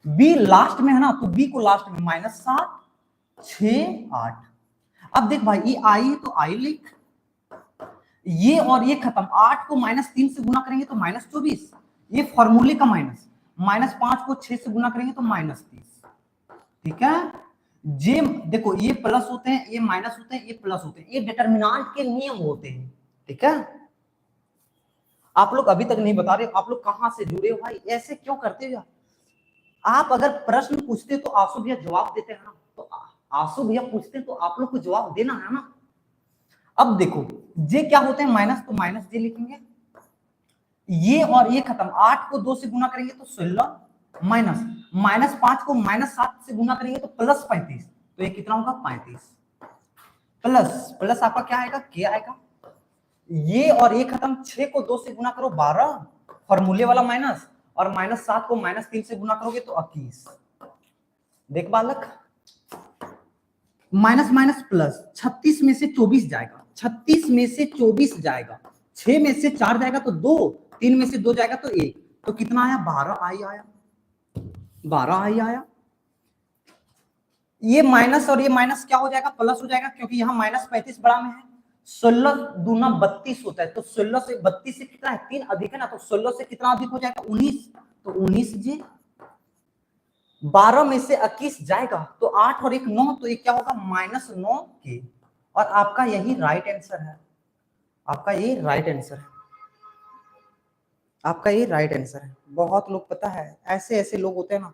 बी लास्ट में है ना, तो बी को लास्ट में -7 6 8। अब देख भाई, ये आई तो आई लिख, ये और ये खत्म। 8 को -3 से गुना करेंगे तो -24, ये फॉर्मूले का माइनस। -5 को 6 से गुना करेंगे तो -30, ठीक है। जे देखो, ये प्लस होते हैं, ये माइनस होते हैं, ये प्लस होते हैं, ये डिटरमिनेंट के नियम होते हैं, ठीक है। आप लोग अभी तक नहीं बता रहे, आप लोग कहां से जुड़े हो भाई, ऐसे क्यों करते हो? आप अगर प्रश्न पूछते तो आंसू भैया जवाब देते हैं ना, तो आंसू भैया पूछते तो आप लोग को जवाब देना है ना। अब देखो, जे क्या होते हैं, माइनस, तो माइनस जे लिखेंगे। ये और ये खत्म। 8 को 2 से गुना करेंगे तो 16, माइनस -5 को -7 से गुना करेंगे तो +35, तो ये कितना होगा, 35। प्लस प्लस आपका क्या आएगा, के आएगा। ये और ये खत्म। 6 को 2 से गुना करो 12, फॉर्मूले वाला माइनस, और -7 को -3 से गुना करोगे तो 21। देख बालक, माइनस माइनस प्लस, 36 में से 24 जाएगा, 36 में से 24 जाएगा, 6 में से 4 जाएगा तो 2, 3 में से 2 जाएगा तो 1, तो कितना आया, 12 आई आया, 12 आई आया। ये माइनस और ये माइनस क्या हो जाएगा, प्लस हो जाएगा, क्योंकि यहाँ -35 बड़ा में है। 16 दूना 32 होता है, तो 16 से 32 से कितना है, 3 अधिक है ना, तो 16 से कितना अधिक हो जाएगा, 19, तो 19 जे। 12 में से 21 जाएगा तो 8 और 1 9, तो ये क्या होगा, -9 के। और आपका यही राइट आंसर है, आपका ये राइट आंसर है, आपका ये राइट आंसर है। बहुत लोग, पता है ऐसे ऐसे लोग होते हैं ना,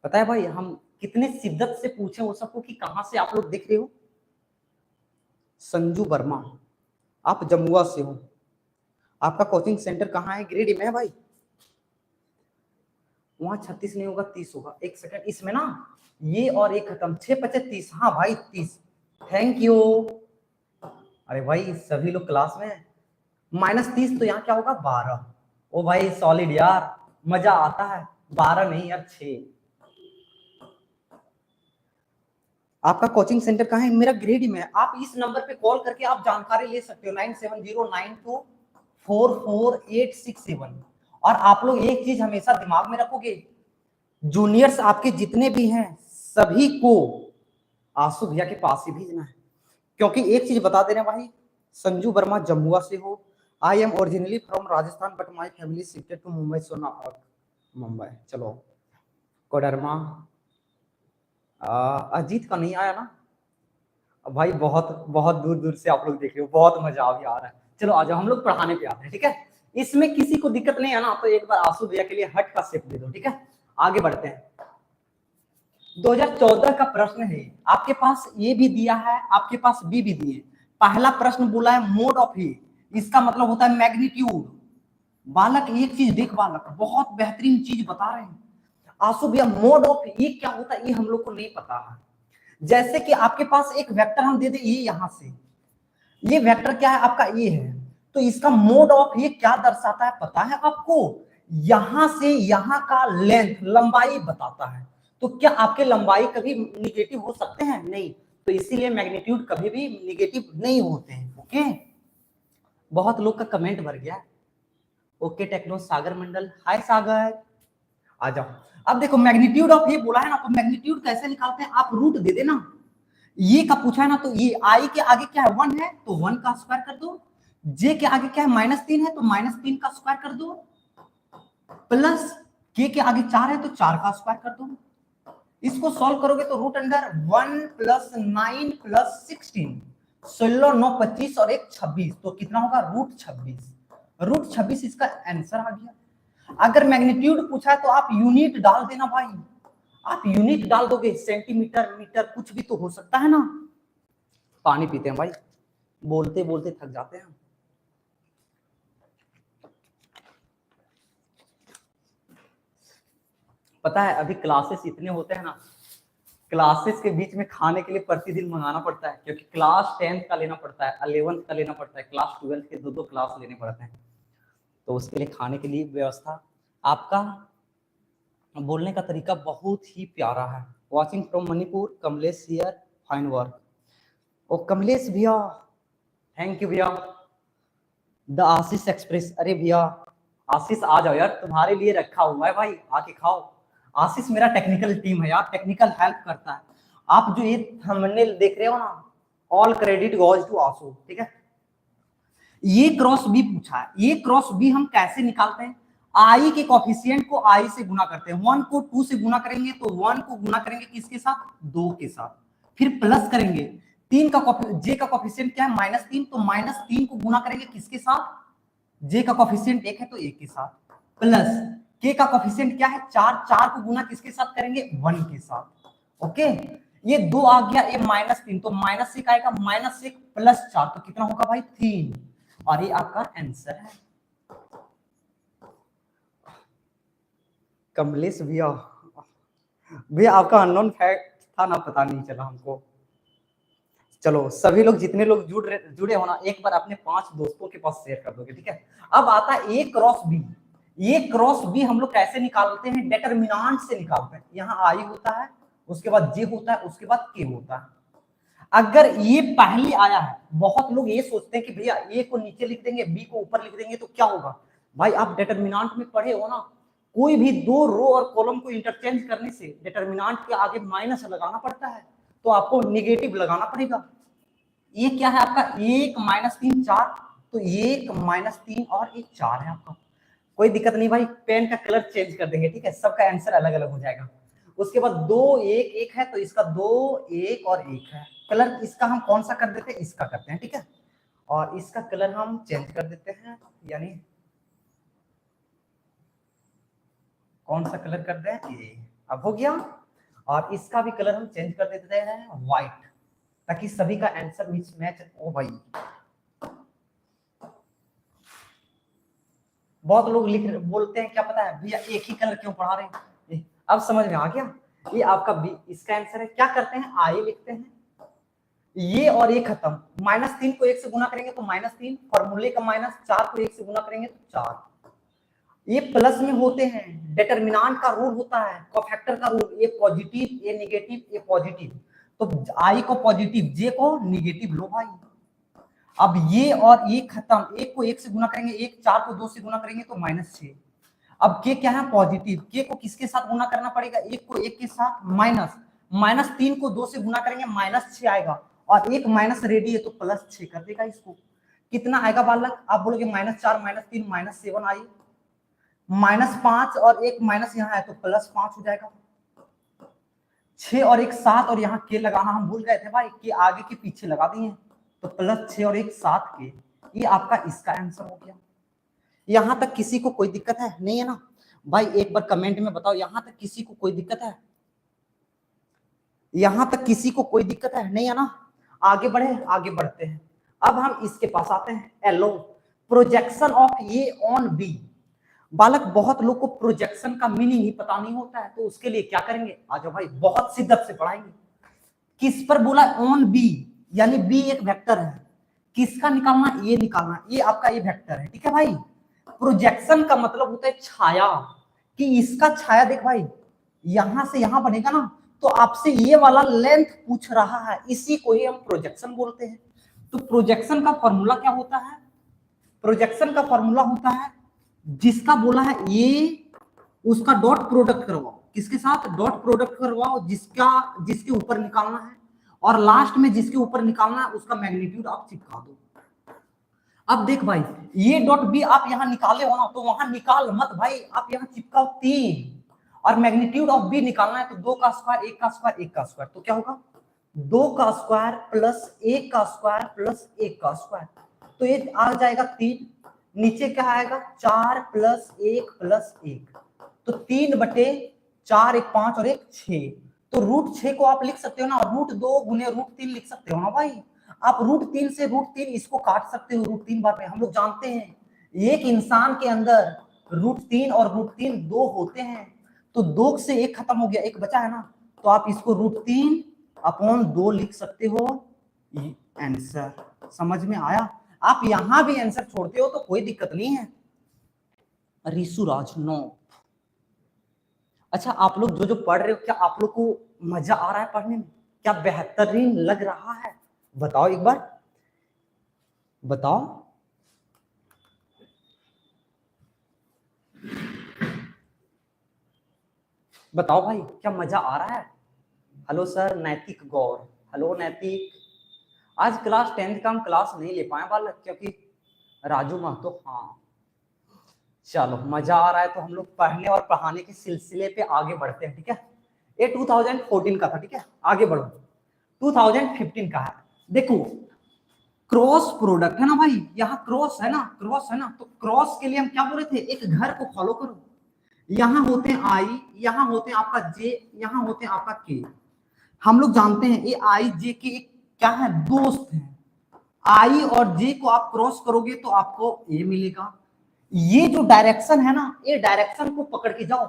पता है भाई, हम कितने शिद्दत से पूछे वो सबको कि कहां से आप लोग देख रहे हो। संजू वर्मा, आप जमुआ से हो, आपका कोचिंग सेंटर कहाँ है, गिरिडीह में है भाई। वहां 36 नहीं होगा, 30 होगा। एक सेकंड, इसमें ना ये और एक खत्म, 6 × 5 = 30, हाँ भाई 30। Thank you. अरे भाई सभी लोग क्लास में। -30 तो यहाँ क्या होगा, 12। ओ भाई सॉलिड यार, मजा आता है। 12 नहीं यार, 6। आपका कोचिंग सेंटर कहाँ है, मेरा गिरिडीह में है। आप इस नंबर पे कॉल करके आप जानकारी ले सकते हो, 9709244867। और आप लोग एक चीज हमेशा दिमाग में रखोगे, जूनियर्स आपके जितने भी हैं सभी को आंसू भैया के पास ही भेजना है। क्योंकि एक चीज बता दे रहे हैं भाई, संजू वर्मा जमुआ से हो, I am originally from Rajasthan but my family shifted to Mumbai सोना मुंबई। चलो कोडरमा, अजीत का नहीं आया ना भाई, बहुत बहुत दूर दूर से आप लोग देख रहे हो, बहुत मजा भी आ रहा है। चलो आ जाओ, हम लोग पढ़ाने पे आते हैं, ठीक है। इसमें किसी को दिक्कत नहीं है ना, तो एक बार आंसू भैया के लिए हट का शेप दे दो, ठीक है। आगे बढ़ते हैं। 2014 का प्रश्न है, आपके पास ए भी दिया है, आपके पास बी भी दिए। पहला प्रश्न बोला है मोड ऑफ ए, इसका मतलब होता है मैग्नीट्यूड। बालक एक चीज देख बालक, बहुत बेहतरीन चीज बता रहे हैं आंसू भैया। मोड ऑफ ए क्या होता है ये हम लोग को नहीं पता है। जैसे कि आपके पास एक वेक्टर हम दे दे, ये यहां से, ये वेक्टर क्या है आपका, ए है, तो इसका मोड ऑफ ये क्या दर्शाता है पता है आपको? यहां से यहां का लेंथ, लंबाई बताता है। तो क्या आपके लंबाई कभी निगेटिव हो सकते हैं? नहीं। तो इसीलिए मैग्नीट्यूड कभी भी निगेटिव नहीं होते हैं। ओके, बहुत लोग का कमेंट भर गया। ओके टेक्नो सागर मंडल, हाय सागर, आ जाओ। अब देखो मैग्नीट्यूड ऑफ ये बोला है ना, तो मैग्नीट्यूड कैसे निकालते हैं? आप रूट दे देना। ये का पूछा है ना, तो ये आई के आगे क्या है? 1 है, तो 1 का स्क्वायर कर दो। जे के आगे क्या है? -3 है, तो -3 का स्क्वायर कर दो। प्लस के आगे 4 है, तो 4 का स्क्वायर कर दो। इसको सॉल्व करोगे तो रूट अंडर 1 + 9 + 16, 16 9 25 और 1 26, तो कितना होगा? रूट 26। रूट 26 इसका आंसर आ गया। अगर मैग्नीट्यूड पूछा है तो आप यूनिट डाल देना भाई। आप यूनिट डाल दोगे, सेंटीमीटर, मीटर, कुछ भी तो हो सकता है ना। पानी पीते हैं भाई, बोलते बोलते थक जाते हैं। पता है अभी क्लासेस इतने होते हैं ना, क्लासेस के बीच में खाने के लिए प्रतिदिन मंगाना पड़ता है, क्योंकि क्लास 10th का लेना पड़ता है, 11th का लेना पड़ता है, क्लास 12th के दो क्लास लेने पड़ते हैं। तो उसके लिए खाने के लिए व्यवस्था। आपका बोलने का तरीका बहुत ही प्यारा है। Watching from Manipur, Kamlesh here, fine work. ओ कमलेश भैया, थैंक यू भैया। द आशीष एक्सप्रेस, अरे भैया आशीष आ जाओ यार, तुम्हारे लिए रखा हुआ है भाई, आके खाओ। आशीष मेरा टेक्निकल टीम है यार, टेक्निकल हेल्प करता है। आप जो ये थंबनेल देख रहे हो ना, ऑल क्रेडिट गोज टू आशु, ठीक है। ये क्रॉस बी पूछा है, ये क्रॉस बी हम कैसे निकालते हैं? आई के कोफिशिएंट को आई से गुना करते हैं, 1 को 2 से गुना करेंगे तो 1 को गुना करेंगे किसके साथ? 2 के साथ, फिर प्लस करेंगे। 3 का जे का कोफिशिएंट क्या है? -3, तो -3 को गुना करेंगे किसके साथ? जे का कोफिशिएंट 1 है तो 1 के साथ, प्लस के का कोफिशिएंट क्या है? 4, 4 को गुना किसके साथ करेंगे? 1 के साथ। ओके, ये 2 आ गया, ये -3, तो -1 आएगा, -1 + 4, तो कितना होगा भाई? 3। और ये आपका आंसर है। कमलेश भैया, भैया आपका अननोन फैक्ट था ना, पता नहीं चला हमको। चलो सभी लोग, जितने लोग जुड़े हो ना, एक बार अपने 5 दोस्तों के पास शेयर कर दोगे, ठीक है। अब आता है ए क्रॉस बी। ये क्रॉस बी हम लोग कैसे निकालते हैं? डिटरमिनेंट से निकालते हैं। यहाँ आई होता है, उसके बाद जे होता है, उसके बाद के होता है। अगर ये पहले आया है, बहुत लोग ये सोचते हैं कि भैया ए को नीचे लिख देंगे, बी को ऊपर लिख देंगे तो क्या होगा? भाई आप डिटरमिनेंट में पढ़े हो ना, कोई भी 2 रो और कॉलम को इंटरचेंज करने से डिटरमिनेंट के आगे माइनस लगाना पड़ता है, तो आपको निगेटिव लगाना पड़ेगा। ये क्या है आपका? 1 -3 4, तो 1 -3 और 1 4 है आपका। कोई दिक्कत नहीं भाई, पेन का कलर चेंज कर देंगे, ठीक है, सबका आंसर अलग अलग हो जाएगा। उसके बाद 2 1 1 है, तो इसका 2 1 और 1 है। कलर इसका हम कौन सा कर देते हैं? इसका करते हैं, ठीक है। और इसका कलर हम चेंज कर देते हैं, यानी कौन सा कलर कर दें? ये अब हो गया। और इसका भी कलर हम चेंज कर देते हैं व्हाइट, ताकि सभी का आंसर मिसमैच हो भाई। बहुत लोग बोलते हैं क्या पता है भैया, एक ही कलर क्यों पढ़ा रहे हैं? अब समझ में आ गया। ये आपका बी, इसका आंसर है। क्या करते हैं? आई लिखते हैं, ये और ये खत्म। -3 को 1 से गुना करेंगे तो -3, फॉर्मूले का -4 को 1 से गुना करेंगे तो 4। ये प्लस में होते हैं, डिटरमिनेंट का रूल होता है, कोफैक्टर का रूल, ये पॉजिटिव, ये नेगेटिव, ये पॉजिटिव, तो आई को पॉजिटिव, जे को नेगेटिव लो भाई। अब ये और ये खत्म, 1 को 1 से गुना करेंगे 1, 4 को 2 से गुना करेंगे तो -6। अब के क्या है? पॉजिटिव। के को किसके साथ गुना करना पड़ेगा? 1 को 1 के साथ, -3 को 2 से गुना करेंगे -6 आएगा, और एक माइनस रेडी है तो +6 कर देगा इसको। कितना आएगा बालक? आप बोलोगे -4 -3 -7 आई, -5 और एक माइनस यहाँ है तो +5 हो जाएगा। 6 और 1 7, और यहाँ के लगाना हम भूल गए थे भाई, के आगे के पीछे लगा दिए, तो +6 और 1 7 के। ये आपका इसका आंसर हो गया। यहां तक किसी को कोई दिक्कत है? नहीं है ना भाई? एक बार कमेंट में बताओ, यहां तक किसी को कोई दिक्कत है? यहां तक किसी को कोई दिक्कत है? नहीं है ना? आगे बढ़े, आगे बढ़ते हैं। अब हम इसके पास आते हैं, एलो, projection of A on B. बालक बहुत लोग को प्रोजेक्शन का मीनिंग ही पता नहीं होता है, तो उसके लिए क्या करेंगे? आ जाओ भाई, बहुत शिद्दत से पढ़ाएंगे। किस पर बोला? ऑन बी, यानी बी एक वेक्टर है, किसका निकालना, ये निकालना, ये आपका ये वेक्टर है, ठीक है भाई। प्रोजेक्शन का मतलब होता है छाया, कि इसका छाया देख भाई यहां से यहां बनेगा ना, तो आपसे ये वाला लेंथ पूछ रहा है, इसी को ही हम प्रोजेक्शन बोलते हैं। तो प्रोजेक्शन का फॉर्मूला क्या होता है, प्रोजेक्शन का फॉर्मूला होता है जिसका बोला है ये, उसका डॉट प्रोडक्ट करवाओ, किसके साथ डॉट प्रोडक्ट करवाओ, जिसका जिसके ऊपर निकालना है, और लास्ट में जिसके ऊपर निकालना है उसका मैग्नीट्यूड आप चिपका दो। अब देख भाई ये डॉट बी आप यहां निकाले हो ना, तो वहां निकाल मत भाई, आप यहां चिपकाओ 3, और मैग्नीट्यूड ऑफ बी निकालना है तो 2 का स्क्वायर 1 का स्क्वायर 1 का स्क्वायर, तो क्या होगा 2 का स्क्वायर प्लस 1 का स्क्वायर प्लस 1 का स्क्वायर, तो ये आ जाएगा 3, नीचे क्या आएगा 4 प्लस 1 प्लस 1, तो 3/4, 1 5 और 1 6, तो √6 को आप लिख सकते हो ना, √2 गुने √3 लिख सकते हो ना भाई। आप √3 से √3 इसको काट सकते हो √3 बार में। हम लोग जानते हैं एक इंसान के अंदर √3 और √3 2 होते हैं, तो 2 से 1 खत्म हो गया, 1 बचा है ना, तो आप इसको √3/2 लिख सकते हो। ये आंसर समझ में आया। आप यहां भी आंसर छोड़ते हो तो कोई दिक्कत नहीं है। ऋषुराज नो। अच्छा आप लोग जो जो पढ़ रहे हो, क्या आप लोग को मजा आ रहा है पढ़ने में, क्या बेहतरीन लग रहा है, बताओ एक बार बताओ। बताओ भाई क्या मजा आ रहा है। हेलो सर नैतिक गौर, हेलो नैतिक। आज क्लास 10th का हम क्लास नहीं ले पाए बालक, क्योंकि राजू महतो, हाँ चलो मजा आ रहा है तो हम लोग पढ़ने और पढ़ाने के सिलसिले पे आगे बढ़ते हैं, ठीक है। ये 2014 का था, ठीक है, आगे बढ़ो 2015 का है। देखो क्रॉस प्रोडक्ट है ना भाई, यहाँ क्रॉस है ना, क्रॉस है ना, तो क्रॉस के लिए हम क्या बोल रहे थे, एक घर को फॉलो करो, यहाँ होते हैं आई, यहाँ होते हैं आपका जे, यहाँ होते हैं आपका के। हम लोग जानते हैं ये आई जे के एक क्या है, दोस्त है। आई और जे को आप क्रॉस करोगे तो आपको ए मिलेगा। ये जो डायरेक्शन है ना, ये डायरेक्शन को पकड़ के जाओ।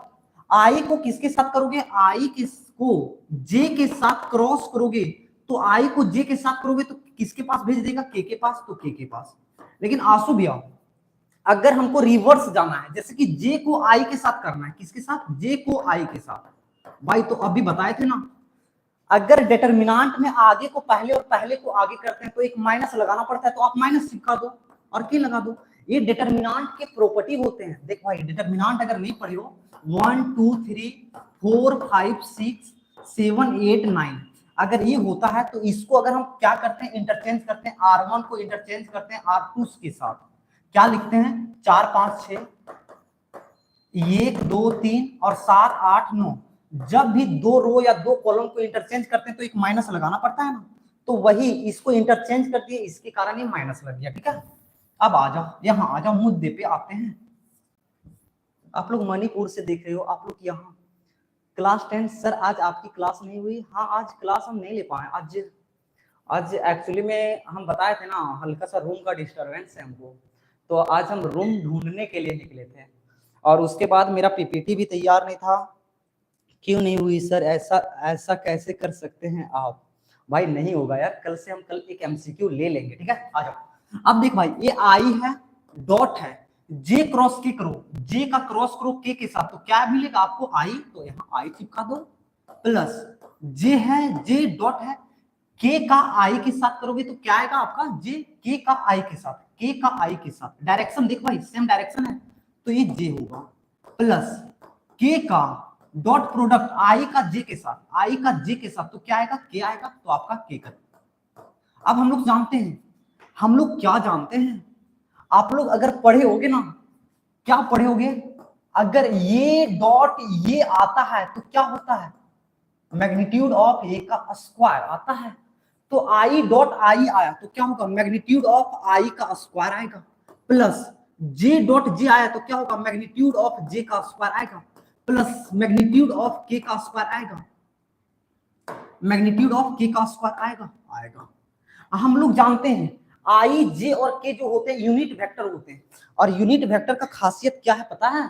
आई को किसके साथ करोगे, आई को जे के साथ क्रॉस करोगे, तो आई को जे के साथ करोगे तो किसके पास भेज देगा, के पास, तो के पास। लेकिन आंसू भैया अगर हमको रिवर्स जाना है, जैसे कि जे को आई के साथ करना है, किसके साथ, जे को आई के साथ, भाई तो अभी बताए थे ना, अगर डिटरमिनेंट में आगे को पहले और पहले को आगे करते हैं तो एक माइनस लगाना पड़ता है, तो आप माइनस चिपका दो और के लगा दो। ये डिटरमिनेंट के प्रॉपर्टी होते हैं। देख भाई डिटरमिनेंट अगर नहीं पढ़े हो, 1 2 3 4 5 6 7 8 9 अगर ये होता है तो इसको अगर हम क्या करते हैं, इंटरचेंज करते हैं, R1 को इंटरचेंज करते हैं R2 के साथ, क्या लिखते हैं 4 5 6 1 2 3 और 7 8 9। जब भी 2 रो या 2 कॉलम को इंटरचेंज करते हैं तो एक माइनस लगाना पड़ता है ना, तो वही इसको इंटरचेंज कर दिए, इसके कारण ये माइनस लग गया, ठीक है। अब आ जाओ, यहाँ आ जाओ, मुद्दे पे आते हैं। आप लोग मणिपुर से देख रहे हो, आप लोग यहाँ क्लास 10 सर आज आपकी क्लास नहीं हुई, हाँ आज क्लास हम नहीं ले पाए। आज एक्चुअली में हम बताए थे ना, हल्का सा रूम का डिस्टरबेंस है हमको, तो आज हम रूम ढूंढने के लिए निकले थे, और उसके बाद मेरा पीपीटी भी तैयार नहीं था। क्यों नहीं हुई सर, ऐसा कैसे कर सकते हैं आप, भाई नहीं होगा यार, कल एक एमसीक्यू ले लेंगे, ठीक है। आ जाओ। अब देख भाई ये आई है, डॉट है, जे क्रॉस के करो, जे का क्रॉस करो के साथ, तो क्या मिलेगा आपको आई, तो यहाँ आई चिपका दो, प्लस जे है, जे डॉट है, के का आई के साथ करोगे तो क्या आएगा आपका, जे के का आई के साथ, के का आई के साथ, डायरेक्शन देख भाई सेम डायरेक्शन है, तो ये जे होगा, प्लस के का डॉट प्रोडक्ट आई का जे के साथ, आई का जे के साथ, तो क्या आएगा, के आएगा, तो आपका के का। अब हम लोग जानते हैं, हम लोग क्या जानते हैं, आप लोग अगर पढ़े होगे ना, क्या पढ़े होगे, अगर ये डॉट ये आता है तो क्या होता है, मैग्नीट्यूड ऑफ ए का स्क्वायर आता है, तो आई डॉट आई आया तो क्या होगा, मैग्नीट्यूड ऑफ आई का स्क्वायर आएगा, प्लस जे डॉट जे आया तो क्या होगा, मैग्नीट्यूड ऑफ जे का स्क्वायर आएगा, प्लस मैग्नीट्यूड ऑफ के का स्क्वायर आएगा, मैग्नीट्यूड ऑफ के का स्क्वायर आएगा। हम लोग जानते हैं आई जे और के जो होते हैं यूनिट वेक्टर होते हैं, और यूनिट वेक्टर का खासियत क्या है पता है,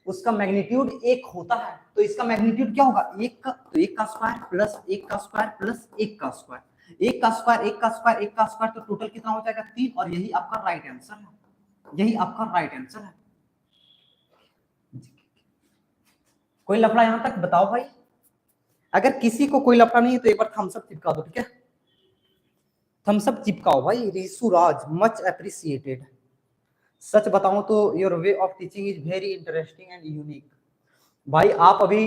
उसका मैग्नीट्यूड 1 होता है, तो इसका मैग्नीट्यूड क्या होगा, 1 का, तो 1 का स्क्वायर प्लस 1 का स्क्वायर प्लस 1 का स्क्वायर, एक का स्क्वायर, एक का स्क्वायर, एक का स्क्वायर, तो टोटल कितना हो जाएगा 3, और यही आपका राइट आंसर है, यही आपका राइट आंसर है। कोई लफड़ा यहां तक बताओ भाई? अगर किसी को कोई लफड़ा नहीं है तो एक बार थम्स अप चिपका दो, ठीक है? थम्स अप चिपकाओ भाई। रिसु राज, मच अप्रिसिएटेड। सच बताऊं तो your way of teaching is very interesting and unique. भाई आप अभी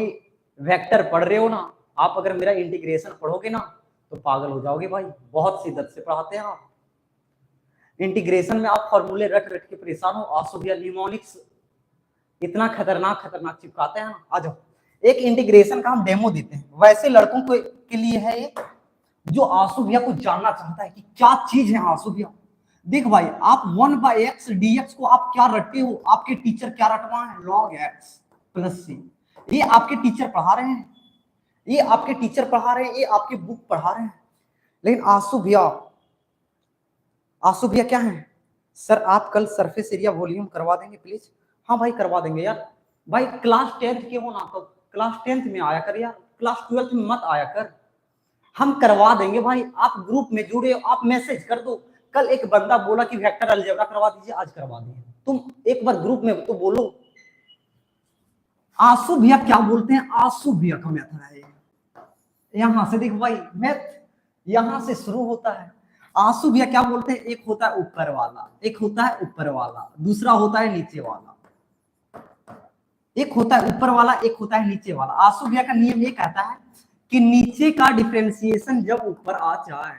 वेक्टर पढ़ रहे हो ना, आप अगर मेरा इंटीग्रेशन पढ़ोगे ना तो पागल हो जाओगे भाई, बहुत शिद्दत से पढ़ाते हैं आप। इंटीग्रेशन में आप फॉर्मूले रट रट के परेशान हो, आंसू भैया निमोनिक्स इतना खतरनाक खतरनाक चिपकाते हैं ना। आ जाओ, एक इंटीग्रेशन का हम डेमो देते हैं, वैसे लड़कों को के लिए है ये जो आंसू भैया को जानना चाहता है कि क्या चीज है आंसू भैया। देख भाई, आप 1/x dx को आप क्या रटते हो, आपके टीचर क्या रटवा है, log x प्लस c। ये आपके टीचर पढ़ा रहे हैं, ये आपके टीचर पढ़ा रहे हैं, ये आपके बुक पढ़ा रहे हैं। लेकिन आंसू भैया क्या है? सर आप कल सरफेस एरिया वॉल्यूम करवा देंगे प्लीज? हाँ भाई करवा देंगे यार। भाई क्लास 10th के हो ना, तो क्लास 10th में आया कर यार, क्लास 12th में मत आया कर। हम करवा देंगे भाई, आप ग्रुप में जुड़े हो, आप मैसेज कर दो। कल एक बंदा बोला कि वेक्टर अलजेब्रा करवा दीजिए, आज करवा दिए। तुम एक बार ग्रुप में तो बोलो। आंसू भैया क्या बोलते हैं, आंसू भैया का मेथड है यहां से देखो भाई, मैथ यहां से शुरू होता है। आंसू भैया क्या बोलते हैं, एक होता है ऊपर वाला, एक होता है ऊपर वाला, दूसरा होता है नीचे वाला। एक होता है ऊपर वाला, एक होता है नीचे वाला। आंसू भैया का नियम ये कहता है कि नीचे का डिफरेंशिएशन जब ऊपर आ जाए,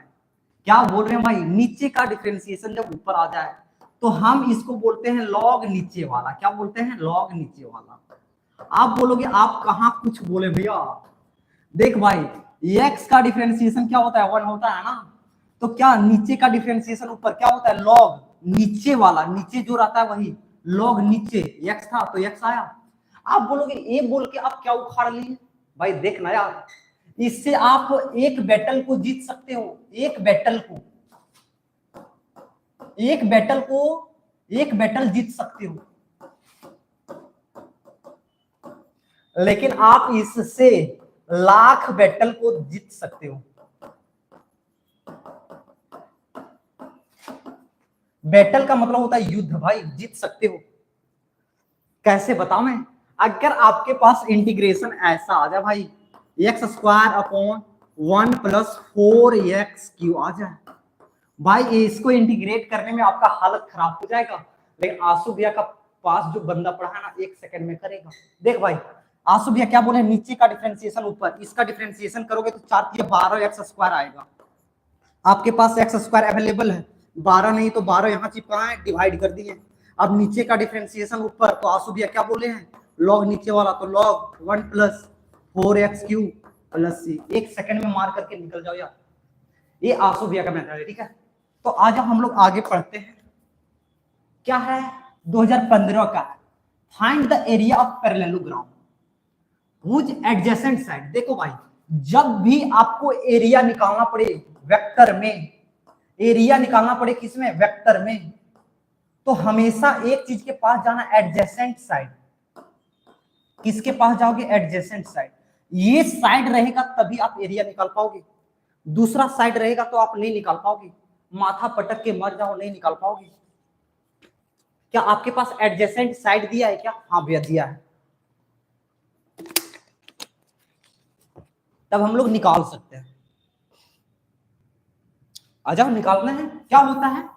क्या बोल रहे हैं भाई, नीचे का डिफरेंशिएशन जब ऊपर आ जाए तो हम इसको बोलते हैं लॉग नीचे वाला। क्या बोलते हैं, लॉग नीचे वाला। आप बोलोगे आप कहां कुछ बोले भैया? देख भाई, x का डिफरेंशिएशन क्या होता है, 1 होता है ना, तो क्या नीचे का डिफरेंशिएशन ऊपर क्या होता है, लॉग नीचे वाला। नीचे जो रहता है वही लॉग नीचे, x था तो x आया। आप बोलोगे ए बोल के आप क्या उखाड़ लिए? भाई देखना यार, इससे आप एक बैटल को जीत सकते हो, एक बैटल जीत सकते हो। लेकिन आप इससे लाख बैटल को जीत सकते हो। बैटल का मतलब होता है युद्ध भाई, जीत सकते हो। कैसे बताऊं मैं? अगर आपके पास इंटीग्रेशन ऐसा आ जाए भाई, x² / 1 + 4x³ आ जाए भाई, इसको इंटीग्रेट करने में आपका हालत खराब हो जाएगा। लेकिन आंसू भैया का पास जो बंदा पढ़ा है ना, 1 सेकंड में करेगा। देख भाई, आंसू भैया क्या बोले, नीचे का डिफरेंशिएशन ऊपर, इसका डिफरेंशिएशन करोगे तो 4 × 12 x² आएगा। आपके पास x² अवेलेबल है, 12 नहीं तो 12 यहाँ चिपकाए, डिवाइड कर दिए। अब नीचे का डिफरेंशिएशन ऊपर, तो आंसू भैया क्या बोले हैं, लॉग नीचे वाला, तो लॉग 1 + 4x³ + c। 1 सेकंड में मार करके निकल जाओ यार। ये आंसू भैया का मेथड है, ठीक है? तो आज हम लोग आगे पढ़ते हैं। क्या है, 2015 का है, find the area of parallelogram whose adjacent side. देखो भाई, जब भी आपको एरिया निकालना पड़े वेक्टर में, एरिया निकालना पड़े किसमें, वेक्टर में, तो हमेशा एक चीज के पास जाना, एडजेसेंट साइड। किसके पास जाओगे, एडजेसेंट साइड। ये साइड रहेगा तभी आप एरिया निकाल पाओगे, दूसरा साइड रहेगा तो आप नहीं निकाल पाओगे। माथा पटक के मर जाओ, नहीं निकाल पाओगे। क्या आपके पास एडजेसेंट साइड दिया है क्या? हाँ भैया दिया है, तब हम लोग निकाल सकते हैं। आ जाओ, निकालना है। क्या होता है,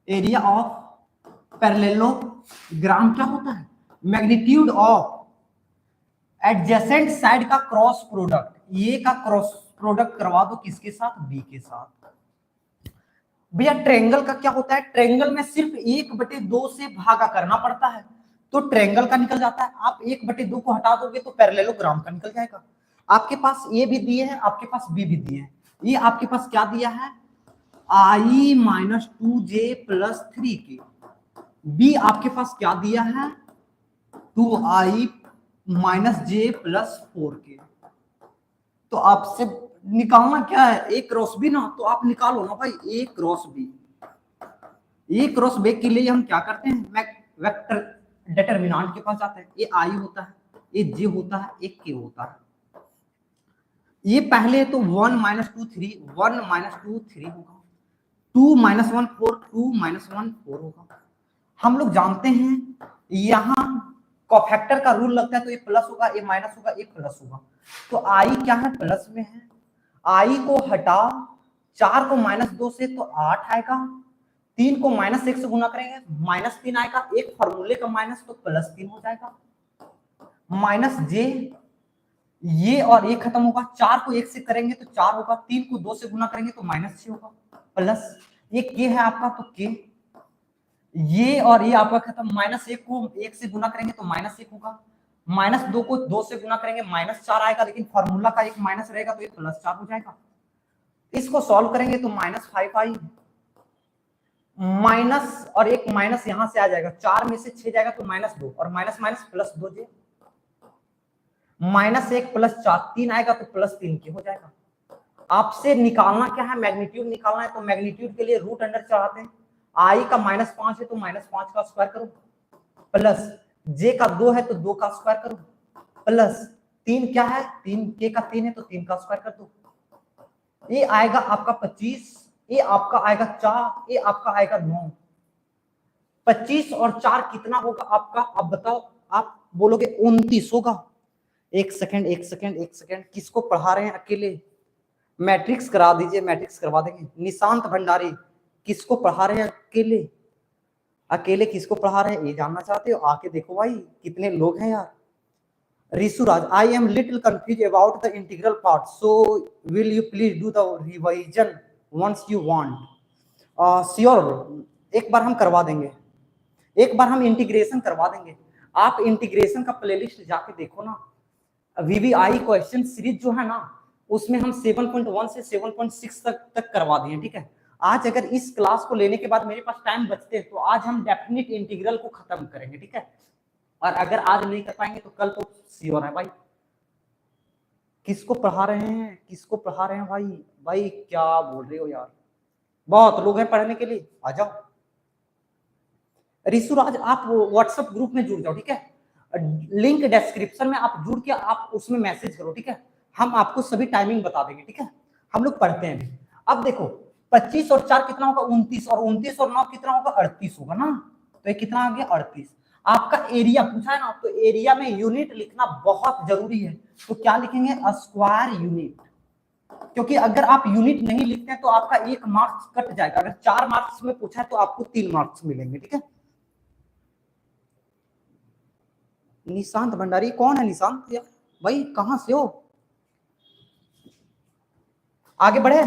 एरिया ऑफ पैरेललोग्राम क्या होता है, मैग्नीट्यूड ऑफ एडजेसेंट साइड का क्रॉस प्रोडक्ट। ये का क्रॉस प्रोडक्ट करवा दो किसके साथ, बी के साथ। भैया ट्रायंगल का क्या होता है, ट्रायंगल में सिर्फ 1/2 से भागा करना पड़ता है, तो ट्रायंगल का निकल जाता है। आप 1/2 को हटा दोगे तो पैरेललोग्राम का निकल जाएगा। आपके पास ए भी दिए हैं, आपके पास बी भी दिए हैं। ये आपके पास क्या दिया है, I - 2j + 3k। बी आपके पास क्या दिया है, 2I - j + 4k। तो आपसे निकालना क्या है, ए क्रॉस बी ना, तो आप निकालो ना भाई, ए क्रॉस बी। ए क्रॉस बी के लिए हम क्या करते हैं, वेक्टर डिटरमिनेंट के पास जाते हैं। ए आई होता है, ए जे होता है, एक के होता है। ये पहले है तो 1 माइनस 2 3, 1 माइनस 2 3 होगा, 2 माइनस 1 4, 2 माइनस 1 4 होगा। हम लोग जानते हैं यहाँ कोफैक्टर का रूल लगता है, तो ये प्लस होगा, ये माइनस होगा, ये प्लस होगा। तो आई क्या है, प्लस में है। आई को हटा, 4 को माइनस 2 से तो 8 आएगा, 3 को माइनस 1 से गुना करेंगे माइनस 3 आएगा, एक फॉर्मूले का माइनस तो प्लस 3 हो जाएगा, माइनस जे, ये और ये खत्म होगा, 4 को 1 से करेंगे तो 4 होगा, 3 को 2 से गुना करेंगे तो माइनस 6 होगा, प्लस ये के है आपका तो के, ये और ये आपका खत्म, माइनस 1 को 1 से गुना करेंगे तो माइनस 1 होगा, माइनस 2 को 2 से गुना करेंगे माइनस 4 आएगा, लेकिन फॉर्मूला का एक माइनस रहेगा तो ये प्लस 4 हो जाएगा। इसको सॉल्व करेंगे तो माइनस 5 आई, माइनस और एक माइनस यहां से आ जाएगा, 4 में से 6 जाएगा तो माइनस 2 और माइनस माइनस प्लस 2 जे, माइनस 1 प्लस 4 3 आएगा तो प्लस 3 के हो जाएगा। आपसे निकालना क्या है, मैग्नीट्यूड निकालना है, तो मैग्नीट्यूड के लिए रूट अंडर चढ़ाते हैं। आई का माइनस 5 है तो माइनस 5 का स्क्वायर करो, प्लस जे का 2 है तो 2 का स्क्वायर करो, प्लस 3 क्या है, 3 के का 3 है तो 3 का स्क्वायर कर दो। ये आएगा आपका 25, ये आपका आएगा 4, ये आपका आएगा 9। 25 और 4 कितना होगा आपका, अब बताओ, आप बोलोगे 29 होगा। एक सेकंड एक सेकंड एक सेकंड, किसको पढ़ा रहे हैं अकेले, मैट्रिक्स करा दीजिए, मैट्रिक्स करवा देंगे। निशांत भंडारी किसको पढ़ा रहे हैं अकेले, अकेले किसको पढ़ा रहे हैं, ये जानना चाहते हो, आके देखो भाई कितने लोग हैं यार। Rishuraj, I am little confuse about the integral part, so will you please do the revision once you want. Sure, एक बार हम करवा देंगे, एक बार हम इंटीग्रेशन करवा देंगे। आप इंटीग्रेशन का प्लेलिस्ट जाके देखो ना, वीवीआई क्वेश्चन सीरीज जो है ना, उसमें हम 7.1 से 7.6 तक करवा दिए, ठीक है। आज अगर इस क्लास को लेने के बाद मेरे पास टाइम बचते तो आज हम डेफिनेट इंटीग्रल को खत्म करेंगे, ठीक है। और अगर आज नहीं कर पाएंगे तो कल तो श्योर है भाई। किसको पढ़ा रहे हैं, किसको पढ़ा रहे हैं भाई, भाई क्या बोल रहे हो यार, बहुत लोग हैं पढ़ने के लिए, आ जाओ। ऋषुराज आप व्हाट्सएप ग्रुप में जुड़ जाओ, ठीक है, लिंक डिस्क्रिप्शन में आप जुड़ के आप उसमें मैसेज करो, ठीक है, हम आपको सभी टाइमिंग बता देंगे, ठीक है। हम लोग पढ़ते हैं। अब देखो 25 और 4 कितना होगा 29, और 29 और 9 कितना होगा 38 होगा ना, तो ये कितना आ गया 38। आपका एरिया पूछा है ना, तो एरिया में यूनिट लिखना बहुत जरूरी है, तो क्या लिखेंगे, स्क्वायर यूनिट, क्योंकि अगर आप यूनिट नहीं लिखते हैं तो आपका 1 मार्क्स कट जाएगा, अगर 4 मार्क्स में पूछा है तो आपको 3 मार्क्स मिलेंगे, ठीक है। निशांत भंडारी कौन है निशांत यार, भाई कहां से हो, आगे बढ़े,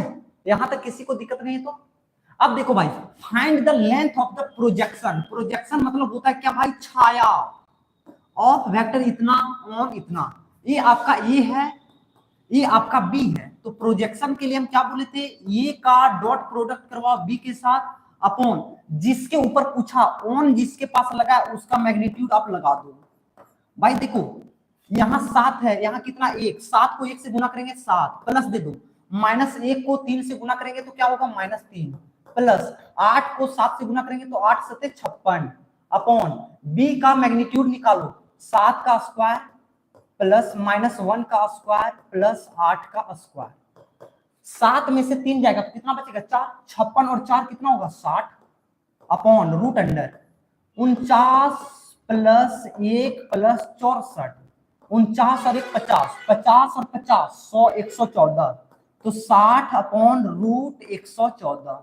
यहां तक किसी को दिक्कत नहीं है तो। अब देखो भाई, find the length of the projection, projection मतलब होता है क्या भाई, छाया ऑफ वेक्टर इतना ऑन इतना, ये आपका ए है, ये आपका बी है, तो प्रोजेक्शन के लिए हम क्या बोले थे, ए का डॉट प्रोडक्ट करवाओ बी के साथ, अपॉन जिसके ऊपर पूछा ऑन जिसके पास लगा है उसका मैग्नीट्यूड आप लगा दो। भाई देखो यहाँ 7 है, यहाँ कितना 1, 7 को 1 से गुना करेंगे 7, प्लस दे दो, माइनस 1 को 3 से गुना करेंगे तो क्या होगा -3, प्लस 8 को 7 से गुना करेंगे तो 8 सते 56, अपॉन बी का मैग्नीट्यूड निकालो, 7 का स्क्वायर प्लस -1 का स्क्वायर प्लस 8 का स्क्वायर, 7 में से 3 जाएगा तो कितना बचेगा 4, 56 और 4 कितना होगा 60, upon root under 49 plus 1 plus 64, 49 और 1 50, 50 और 50 100 114, तो 60 अपॉन रूट 114,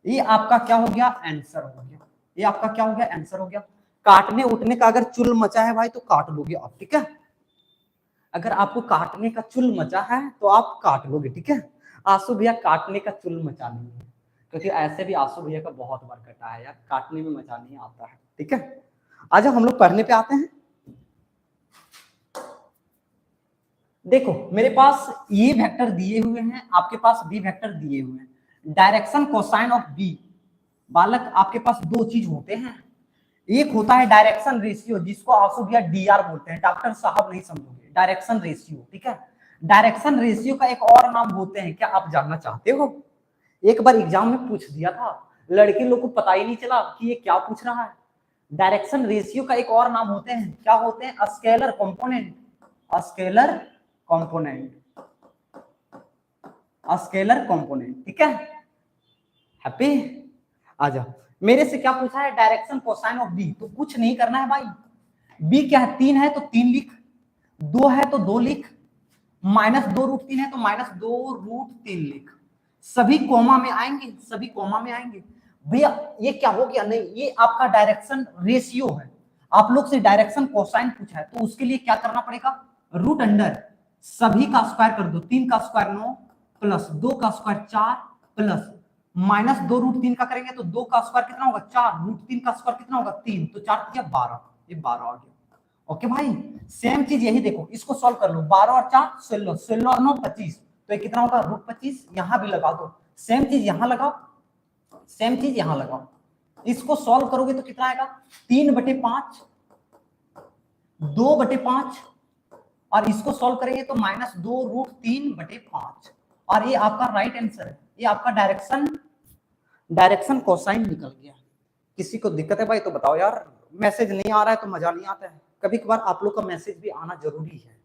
ये आपका क्या हो गया आंसर हो गया, ये आपका क्या हो गया आंसर हो गया। काटने उठने का अगर चुल मचा है भाई तो काट लोगे आप, ठीक है, अगर आपको काटने का चुल मचा है तो आप काट लोगे, ठीक है। आंसू भैया काटने का चुल मचा नहीं है, क्योंकि ऐसे भी आंसू भैया का बहुत बार कटा है यार, काटने में मजा नहीं आता है, ठीक है। आज हम लोग पढ़ने पे आते हैं। देखो मेरे पास ये वेक्टर दिए हुए हैं, आपके पास बी वेक्टर दिए हुए हैं, डायरेक्शन कोसाइन ऑफ बी, बालक आपके पास दो चीज होते हैं, एक होता है डायरेक्शन रेशियो जिसको आंसू भैया डीआर बोलते हैं, डॉक्टर साहब नहीं समझोगे, डायरेक्शन रेशियो, ठीक है। डायरेक्शन रेशियो का एक और नाम होते हैं, क्या आप जानना चाहते हो, एक बार एग्जाम में पूछ दिया था, लड़के लोग को पता ही नहीं चला कि ये क्या पूछ रहा है। डायरेक्शन रेशियो का एक और नाम होते हैं, क्या होते हैं, scalar component, scalar component. Scalar component, ठीक है, हैप्पी। आ जाओ, मेरे से क्या पूछा है, डायरेक्शन कोसाइन ऑफ बी, तो कुछ नहीं करना है भाई, बी क्या है, 3 है तो 3 लिख, 2 है तो 2 लिख, -2√3 है तो -2√3 लिख, सभी कोमा में आएंगे, सभी कोमा में आएंगे। भैया ये क्या हो गया, नहीं ये आपका डायरेक्शन रेशियो है, आप लोग से डायरेक्शन कोसाइन पूछा है, तो उसके लिए क्या करना पड़ेगा, रूट अंडर सभी का स्क्वायर कर दो, 3 का स्क्वायर 9 प्लस 2 का स्क्वायर 4 प्लस -2√3 का करेंगे तो 2 का स्क्वायर कितना होगा 4, √3 का स्क्वायर कितना होगा 3, तो 4 या 12, ये 12 आ गया। ओके भाई, सेम चीज यही देखो, इसको सॉल्व कर लो, 12 और 4 16, 16 और 9 25, तो ये कितना होगा √25, यहां भी लगा दो, सेम चीज यहां लगाओ, सेम चीज यहां लगाओ, इसको सॉल्व करोगे तो कितना आएगा 3/5, 2/5, और इसको सॉल्व करेंगे तो -2√3/5, और ये आपका राइट आंसर है, ये आपका डायरेक्शन कोसाइन निकल गया। किसी को दिक्कत है भाई तो बताओ यार, मैसेज नहीं आ रहा है तो मजा नहीं आता है, कभी कभार आप लोग का मैसेज भी आना जरूरी है।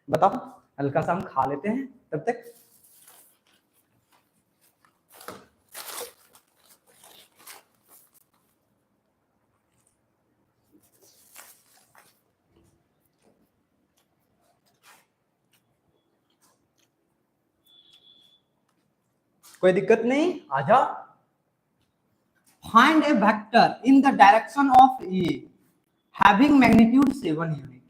बताओ, हल्का सा हम खा लेते हैं तब तक। कोई दिक्कत नहीं, आ जाओ। Find A vector in the direction of A having magnitude 7 unit.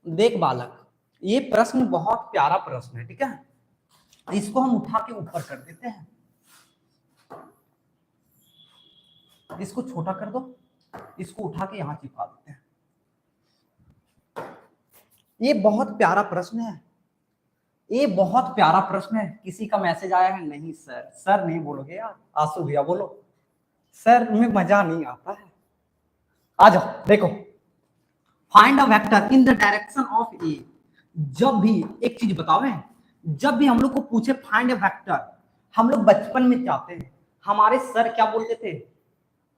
देख बालक, ये प्रश्न बहुत प्यारा प्रश्न है, ठीक है, इसको हम उठा के ऊपर कर देते हैं, इसको छोटा कर दो, इसको उठा के यहां चिपका देते हैं। ये बहुत प्यारा प्रश्न है, ये बहुत प्यारा प्रश्न है। किसी का मैसेज आया है, नहीं सर, सर नहीं बोलोगे यार, आंसू भैया बोलो, सर में मजा नहीं आता है। आ जाओ, देखो, find a vector in the direction of A. जब भी एक चीज बताओ है, जब भी हम लोग को पूछे फाइंड अ वेक्टर, हम लोग बचपन में चाहते हैं, हमारे सर क्या बोलते थे,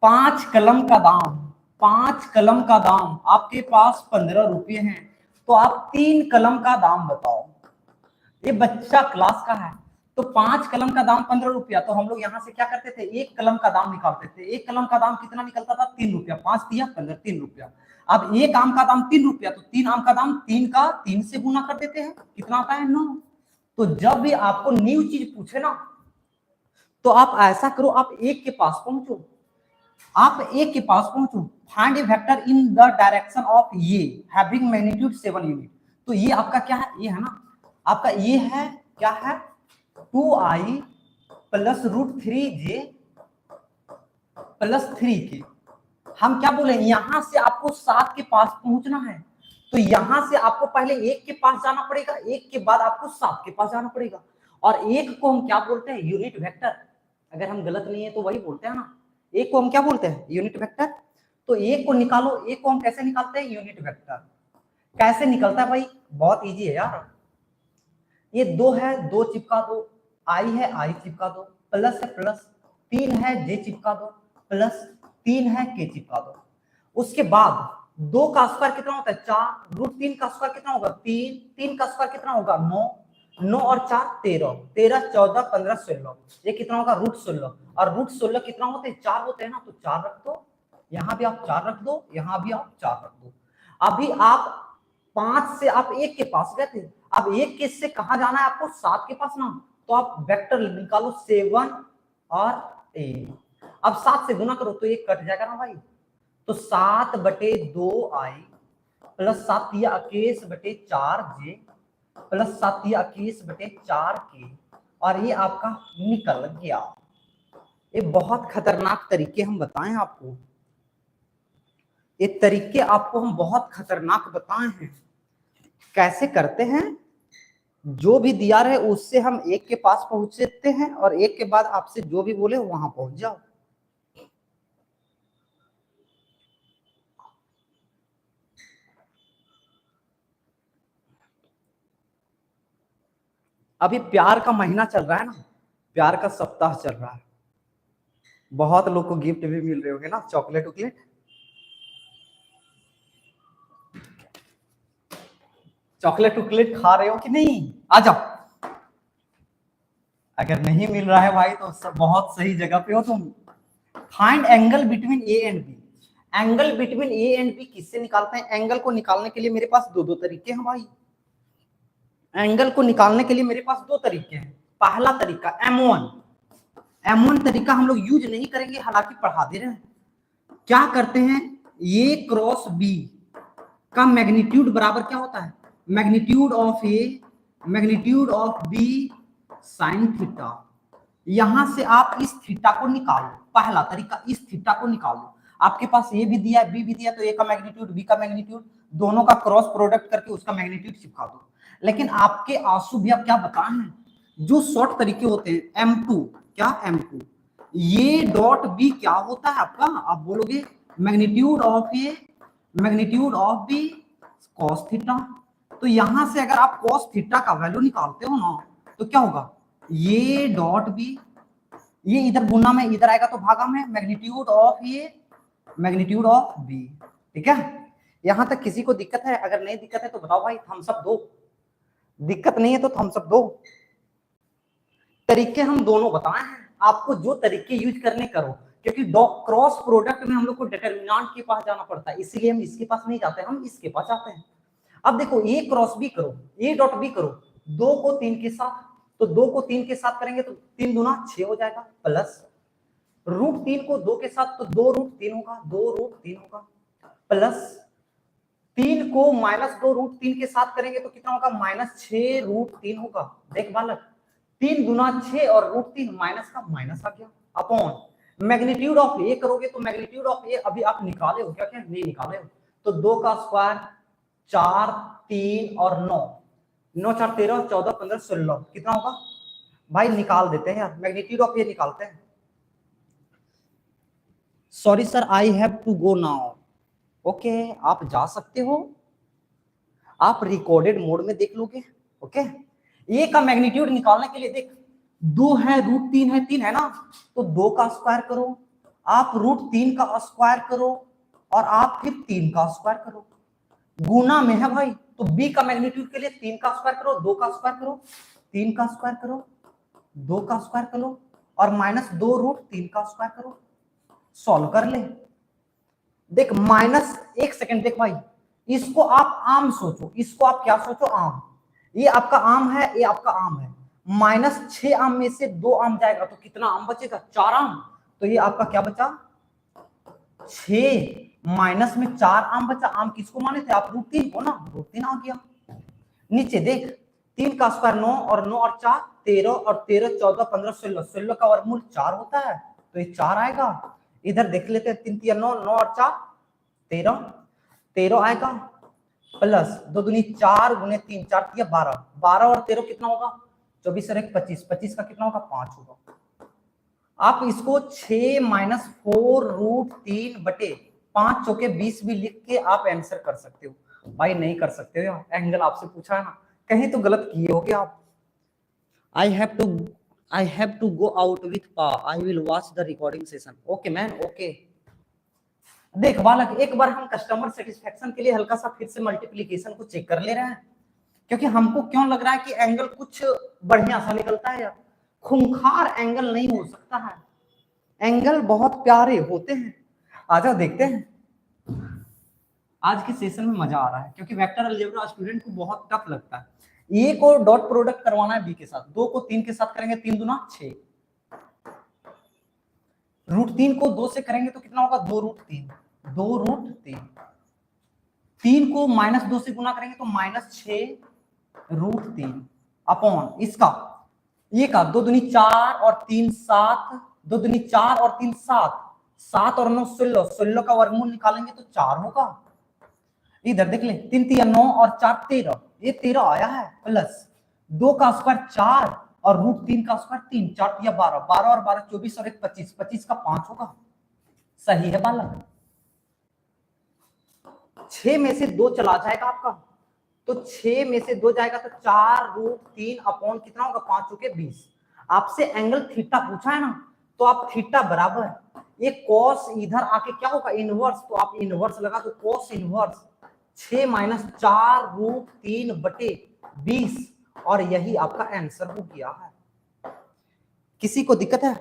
5 कलम का दाम, 5 कलम का दाम, आपके पास 15 रुपये हैं तो आप 3 कलम का दाम बताओ। ये बच्चा क्लास का है, तो 5 कलम का दाम 15 रुपया, तो हम लोग यहाँ से क्या करते थे, 1 कलम का दाम निकालते थे। 1 कलम का दाम कितना निकलता था, 3 रुपया, 5 दिया 15, 3 रुपया। अब 1 आम का दाम 3 रुपया, तो 3 आम का दाम 3 का 3 से गुना कर देते हैं, कितना आता है 9। तो जब भी आपको न्यू चीज पूछे ना, तो आप ऐसा करो, आप 1 के पास पहुंचो, आप 1 के पास पहुंचो, find A vector in the direction of ये हैविंग मैग्नीट्यूड 7 यूनिट। तो ये आपका क्या है, ये है ना आपका, ये है क्या है 2i plus √3j plus 3k। हम क्या बोले, यहां से आपको 7 के पास पहुंचना है, तो यहां से आपको पहले 1 के पास जाना पड़ेगा, 1 के बाद आपको 7 के पास जाना पड़ेगा। और 1 को हम क्या बोलते हैं, यूनिट वेक्टर। अगर हम गलत नहीं है तो वही बोलते हैं ना, 1 को हम क्या बोलते हैं, यूनिट वेक्टर। तो 1 को निकालो, 1 को हम कैसे निकालते हैं, यूनिट वेक्टर। कैसे निकलता है भाई, बहुत इजी है यार। ये 2 है, 2 चिपका दो, आई है आई चिपका दो, प्लस है प्लस, 3 है जे चिपका दो, प्लस 3 है के चिपका दो। उसके बाद 2 का स्क्वायर कितना होता है 4, √3 का स्क्वायर कितना होगा 3, 3 का स्क्वायर कितना होगा 9, 9 और 4 13, 13 14 15 16, ये कितना होगा √16, और √16 कितना होते हैं 4 होते हैं ना, तो 4 रख दो, यहाँ भी आप 4 रख दो, यहाँ भी आप 4 रख दो। अभी आप 5 से आप 1 के पास गए थे, अब 1 के से कहा जाना है आपको 7 के पास ना, तो आप वेक्टर निकालो 7 और 8। अब 7 से गुना करो तो ये कट जाएगा ना भाई, तो 7/2i plus 7×21/4j plus 7×21/4k, और ये आपका निकल गया। ये बहुत खतरनाक तरीके हम बताएं आपको, ये तरीके आपको हम बहुत खतरनाक बताए हैं। कैसे करते हैं, जो भी दिया रहे उससे हम 1 के पास पहुंचते हैं, और 1 के बाद आपसे जो भी बोले वहां पहुंच जाओ। अभी प्यार का महीना चल रहा है ना, प्यार का सप्ताह चल रहा है, बहुत लोग को गिफ्ट भी मिल रहे होंगे ना, चॉकलेट वॉकलेट। चॉकलेट वॉकलेट खा रहे हो कि नहीं, आ जाओ। अगर नहीं मिल रहा है भाई तो बहुत सही जगह पे हो तुम। Find angle between A and B. Angle between A and B किससे निकालते हैं? एंगल को निकालने के लिए मेरे पास दो तरीके हैं भाई। एंगल को निकालने के लिए मेरे पास दो तरीके हैं। पहला तरीका M1 तरीका हम लोग यूज नहीं करेंगे, हालांकि पढ़ा दे रहे हैं। क्या करते हैं, ए क्रॉस बी का मैग्नीट्यूड बराबर क्या होता है? Magnitude of A magnitude of B sine theta. यहां से आप इस थीटा को निकाल लो। पहला तरीका, इस थीटा को निकाल लो। आपके पास ए भी दिया है, बी भी दिया, तो ए का मैग्नीट्यूड बी का मैग्नीट्यूड दोनों का क्रॉस प्रोडक्ट करके उसका मैग्नीट्यूड चिपका दो। लेकिन आपके आंसू भी आप क्या बताए हैं, जो शॉर्ट तरीके होते हैं M2, क्या M2, ये डॉट बी क्या होता है आपका? आप बोलोगे magnitude of A magnitude of B cos theta. तो यहां से अगर आप कॉस थीटा का वैल्यू निकालते हो ना, तो क्या होगा, ये डॉट बी, ये इधर गुना में इधर आएगा तो भागा में, magnitude of A magnitude of B. ठीक है, यहां तक किसी को दिक्कत है? अगर नहीं दिक्कत है तो बताओ भाई, थम्स अप दो। दिक्कत नहीं है तो थम्स अप दो। तरीके हम दोनों बताए हैं, आपको जो तरीके यूज करने करो, क्योंकि क्रॉस प्रोडक्ट में हम लोग को डिटरमिनेंट के पास जाना पड़ता है, इसीलिए हम इसके पास नहीं जाते, हम इसके पास जाते हैं। अब देखो, ए क्रॉस बी करो, ए डॉट बी करो, 2 को 3 के साथ, तो 2 को 3 के साथ करेंगे तो 3 दूना 6 हो जाएगा, प्लस रूट 3 को 2 के साथ तो 2 रूट 3 होगा, 2 रूट 3 होगा, प्लस 3 को माइनस 2 रूट 3 के साथ करेंगे तो कितना होगा, माइनस 6 रूट 3 होगा। देख बालक, 3 दूना 6 और रूट 3 माइनस का माइनस आ गया, अपॉन मैग्नीट्यूड ऑफ ए करोगे तो मैग्नीट्यूड ऑफ ए अभी आप निकाले हो क्या? क्या नहीं निकाले हो? तो 2 का स्क्वायर 4, 3 और 9, 9 4 13, 14 15 16, कितना होगा भाई? निकाल देते हैं यार, मैग्नीट्यूड ऑफ ए निकालते हैं। Sorry sir, I have to go now. Okay, आप जा सकते हो, आप रिकॉर्डेड मोड में देख लोगे। ओके, ए का मैग्नीट्यूड निकालने के लिए देख, 2 है, रूट 3 है, 3 है ना, तो 2 का स्क्वायर करो, आप रूट 3 का स्क्वायर करो, और आप फिर 3 का स्क्वायर करो। गुना में है भाई, तो बी का मैग्नीट्यूड के लिए 3 का स्क्वायर करो, 2 का स्क्वायर करो, 3 का स्क्वायर करो, 2 का स्क्वायर करो, और माइनस 2 रूट 3 का स्क्वायर करो। सॉल्व कर ले। देख माइनस, एक सेकंड देख भाई, इसको आप आम सोचो, इसको आप क्या सोचो, आम। ये आपका आम है, ये आपका आम है, माइनस 6 आम में से 2 आम जाएगा तो कितना आम बचेगा? 4 आम। तो ये आपका क्या बचा? 6 माइनस में 4 आम बचा। आम किसको माने थे आप? रूट 3 को ना, रूट 3 आ गया। नीचे देख, 3 का स्क्वायर 9 और 9 और 4 13 और 13 14 15 16, 16 का वर्गमूल 4 होता है, तो ये 4 आएगा। इधर देख लेते हैं, 3 3 9, 9 और 4 13, 13 आएगा, प्लस 2 दूनी 4 गुने 3 4 3 12, 12 और 13 कितना होगा? 24 और 1 25, 25 का कितना होगा? 5 होगा। आप इसको 6 माइनस 4 रूट 3 बटे 5 चौके 20 भी लिख के आप आंसर कर सकते हो। भाई नहीं कर सकते हो, एंगल आपसे पूछा है ना, कहीं तो गलत किए होगे आप। I have to go out with Pa. I will watch the recording session. Okay man, okay. देख बालक, एक बार हम कस्टमर सेटिस्फेक्शन के लिए हल्का सा फिर से मल्टीप्लिकेशन को चेक कर ले रहे हैं, क्योंकि हमको क्यों लग रहा है कि एंगल कुछ बढ़िया सा निकलता है यार। खूंखार एंगल नहीं हो सकता है, एंगल बहुत प्यारे होते हैं। आ जाओ देखते हैं। आज के सेशन में मजा आ रहा है, क्योंकि वेक्टर अलजेब्रा स्टूडेंट को बहुत टफ लगता है। ए को डॉट प्रोडक्ट करवाना है बी के साथ, 2 को 3 के साथ करेंगे, 3 दूना 6, रूट 3 को 2 से करेंगे तो कितना होगा? 2 रूट 3, 2 रूट 3, 3 को माइनस 2 से गुना करेंगे तो माइनस 6 रूट 3, अपॉन इसका ये का 2 दूनी 4 और 3 7, 2 दूनी 4 और 3 7, 7 और 9 16, 16 का वर्गमूल निकालेंगे तो 4 होगा। इधर देख ले, 3 3 9 और 4 13, ये 13 आया है, प्लस 2 का स्क्वायर 4 और रूट 3 का स्क्वायर 3, 4 3 12, 12 और 12 24 और 1 25, 25 का 5 होगा। सही है बालक। 6 में से 2 चला जाएगा आपका, तो 6 में से 2 जाएगा तो 4 रूट 3 अपॉन कितना होगा? 5 चौके 20। आपसे एंगल थीटा पूछा है ना, तो आप थीटा बराबर ये कॉस इधर आके क्या होगा? इनवर्स, तो आप इनवर्स लगा दो, कॉस इनवर्स 6 माइनस 4 रूट 3 बटे 20, और यही आपका आंसर हो गया है। किसी को दिक्कत है?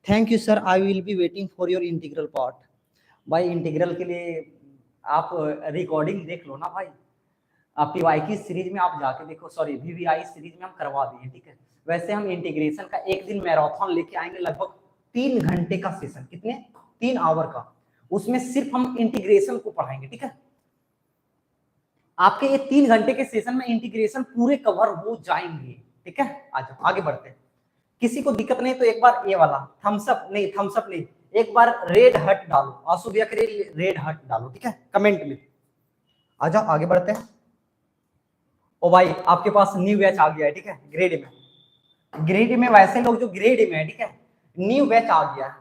Thank you sir, I will be waiting for your integral part. भाई इंटीग्रल के लिए आप रिकॉर्डिंग देख लो ना भाई, आपकी वाई की सीरीज में आप जाके देखो, सॉरी वीवीआई सीरीज में हम करवा दिए, ठीक है। वैसे हम इंटीग्रेशन का एक दिन मैराथन लेके आएंगे, लगभग 3 घंटे का सेशन, कितने 3 आवर का, उसमें सिर्फ हम इंटीग्रेशन को पढ़ाएंगे, ठीक है। आपके ये 3 घंटे के सेशन में इंटीग्रेशन पूरे कवर हो जाएंगे, ठीक है। आ जाओ आगे बढ़ते हैं। किसी को दिक्कत नहीं तो एक बार ये वाला थम्स अप नहीं, एक बार रेड हट डालो, आंसू भैया के रेड हट डालो, ठीक है, कमेंट में। आ जाओ आगे बढ़ते हैं। ओ भाई आपके पास न्यू बैच आ गया है, ठीक है, ग्रेड में। ग्रेड में वैसे लोग जो ग्रेड में है, ठीक है, न्यू बैच आ गया है।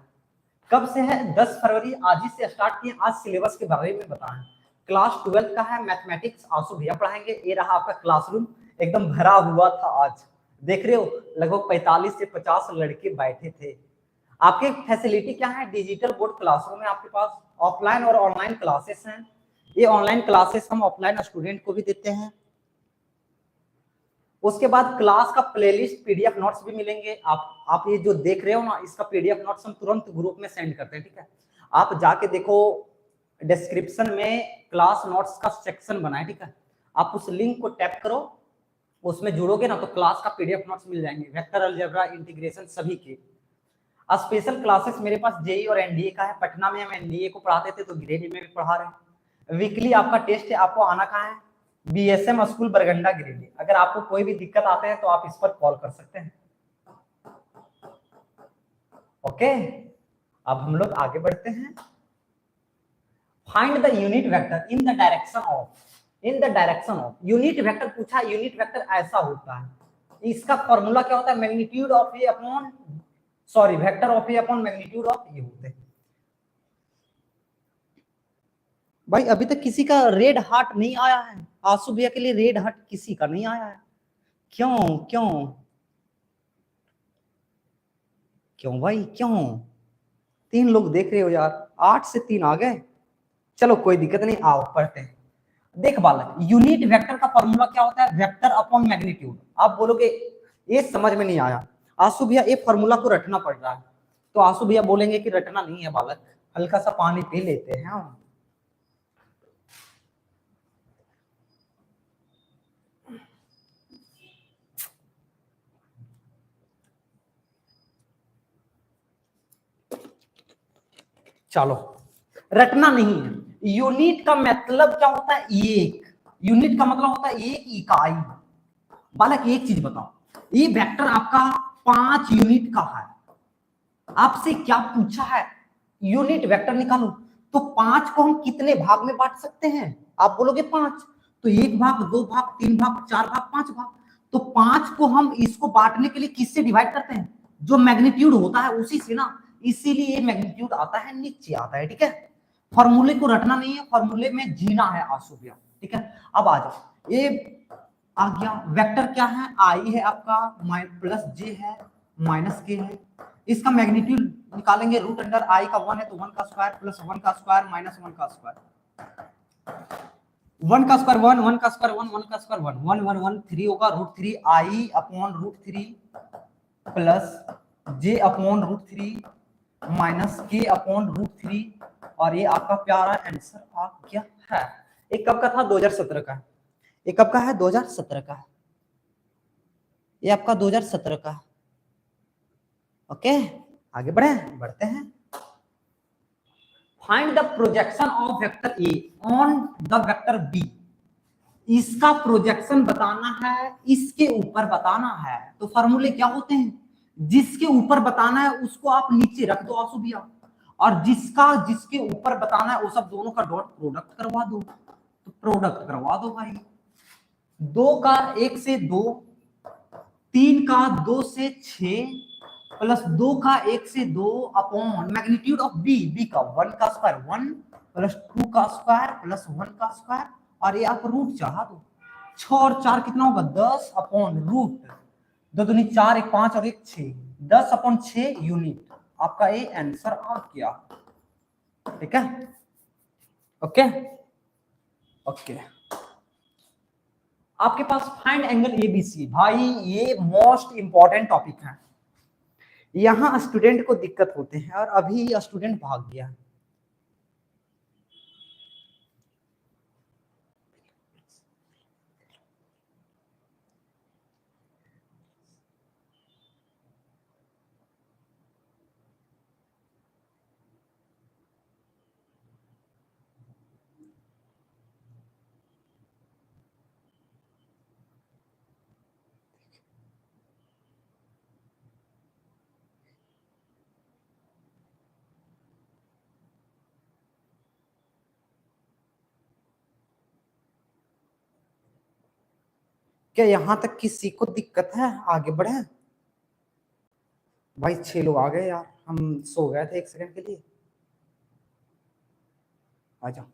कब से है? 10 फरवरी, आज ही से स्टार्ट किए। आज सिलेबस के बारे में बताएं। क्लास 12 का है मैथमेटिक्स, आंसू भैया पढ़ाएंगे। ये रहा आपका क्लासरूम, एकदम भरा हुआ था आज, देख रहे हो, लगभग 45 से 50 लड़के बैठे थे। आपके फैसिलिटी क्या है? डिजिटल बोर्ड क्लासरूम है आपके पास, ऑफलाइन और ऑनलाइन क्लासेस हैं। ये ऑनलाइन क्लासेस हम ऑफलाइन स्टूडेंट को भी देते हैं। उसके बाद क्लास का प्लेलिस्ट पीडीएफ नोट्स भी मिलेंगे। आप ये जो देख रहे हो ना, इसका पीडीएफ नोट्स हम तुरंत ग्रुप में सेंड करते हैं, ठीक है। आप जाके देखो, डिस्क्रिप्शन में क्लास नोट्स का सेक्शन बना है, ठीक है। आप उस लिंक को टैप करो, उसमें जुड़ोगे ना तो क्लास का पीडीएफ नोट्स मिल जाएंगे, वेक्टर अलजेब्रा, इंटीग्रेशन, सभी के। स्पेशल क्लासेस मेरे पास जेई और एनडीए का है। पटना में हम एनडीए को पढ़ाते थे, तो ग्रेड में भी पढ़ा रहे हैं। वीकली आपका टेस्ट है, आपको आना कहाँ है? बीएसएम स्कूल बरगंडा गिरिडीह। अगर आपको कोई भी दिक्कत आते हैं तो आप इस पर कॉल कर सकते हैं, ओके। अब हम लोग आगे बढ़ते हैं। Find the unit vector in the direction of, unit vector पूछा। यूनिट वेक्टर ऐसा होता है, इसका फॉर्मूला क्या होता है? Magnitude of A upon, sorry, vector of A upon magnitude of A होते हैं। भाई अभी तक किसी का रेड हार्ट नहीं आया है? आंसू भैया के लिए रेड हार्ट किसी का नहीं आया है? क्यों क्यों क्यों भाई क्यों? 3 लोग देख रहे हो यार, 8 से 3 आ गए। चलो कोई दिक्कत नहीं, आओ पढ़ते हैं। देख बालक, यूनिट वेक्टर का फॉर्मूला क्या होता है? Vector upon magnitude. आप बोलोगे ये समझ में नहीं आया आंसू भैया, ये फॉर्मूला को रटना पड़ रहा है। तो आंसू भैया बोलेंगे कि रटना नहीं है बालक, हल्का सा पानी पी लेते हैं हम। चलो, रटना नहीं है। यूनिट का मतलब क्या होता है? एक। यूनिट का मतलब होता है एक इकाई। बालक एक चीज बताओ, ये वेक्टर आपका 5 यूनिट का है। आपसे क्या पूछा है? यूनिट वेक्टर निकालो। तो 5 को हम कितने भाग में बांट सकते हैं? आप बोलोगे 5, तो 1 भाग, 2 भाग, 3 भाग, 4 भाग, 5 भाग। तो 5 को हम इसको बांटने के लिए किससे डिवाइड करते हैं? जो मैग्नीट्यूड होता है उसी से ना, इसीलिए ये मैग्नीट्यूड आता है, नीचे आता है, ठीक है। फॉर्मूले को रटना नहीं है, फॉर्मूले में जीना है आंसू भैया, ठीक है। अब आ जाओ, ये आ गया वेक्टर क्या है? आई है आपका, प्लस जे है, माइनस के है। इसका मैग्नीट्यूड निकालेंगे, रूट अंडर आई का 1 है तो 1 का स्क्वायर, प्लस 1 का स्क्वायर, माइनस 1 का स्क्वायर। 1 का स्क्वायर 1, 1 का स्क्वायर 1, 1 का स्क्वायर 1, 1 1 1 3 होगा, root 3 I upon root 3 plus J upon root 3 minus K upon root 3। और ये आपका प्यारा आंसर आ गया है। ये कब का था? 2017 का। ये कब का है? 2017 का। ये आपका 2017 का। ओके, आगे बढ़ते हैं। Find the projection of vector A on the vector B. इसका प्रोजेक्शन बताना है, इसके ऊपर बताना है। तो फॉर्मूले क्या होते हैं? जिसके ऊपर बताना है उसको आप नीचे रख दो आंसू भैया, और जिसके ऊपर बताना है वो सब दोनों का डॉट प्रोडक्ट करवा दो। तो प्रोडक्ट करवा दो भाई, 2 का 1 से 2, 3 का 2 से 6, प्लस 2 का 1 से 2 upon magnitude of B, B का 1 का स्क्वायर 1 प्लस 2 का स्क्वायर प्लस 1 का स्क्वायर, और ये आप रूट चढ़ा दो। 6 और 4 कितना होगा? 10 अपॉन रूट 2 दूनी 4, 1 5 और 1 6, 10 अपॉन 6 यूनिट। आपका ये आंसर आ गया, ठीक है। ओके ओके, आपके पास फाइंड एंगल एबीसी। भाई ये मोस्ट इंपॉर्टेंट टॉपिक है। यहाँ स्टूडेंट को दिक्कत होते हैं और अभी स्टूडेंट भाग गया। क्या यहां तक किसी को दिक्कत है? आगे बढ़े भाई, 6 लोग आ गए यार, हम सो गए थे 1 सेकंड के लिए। आ जाओ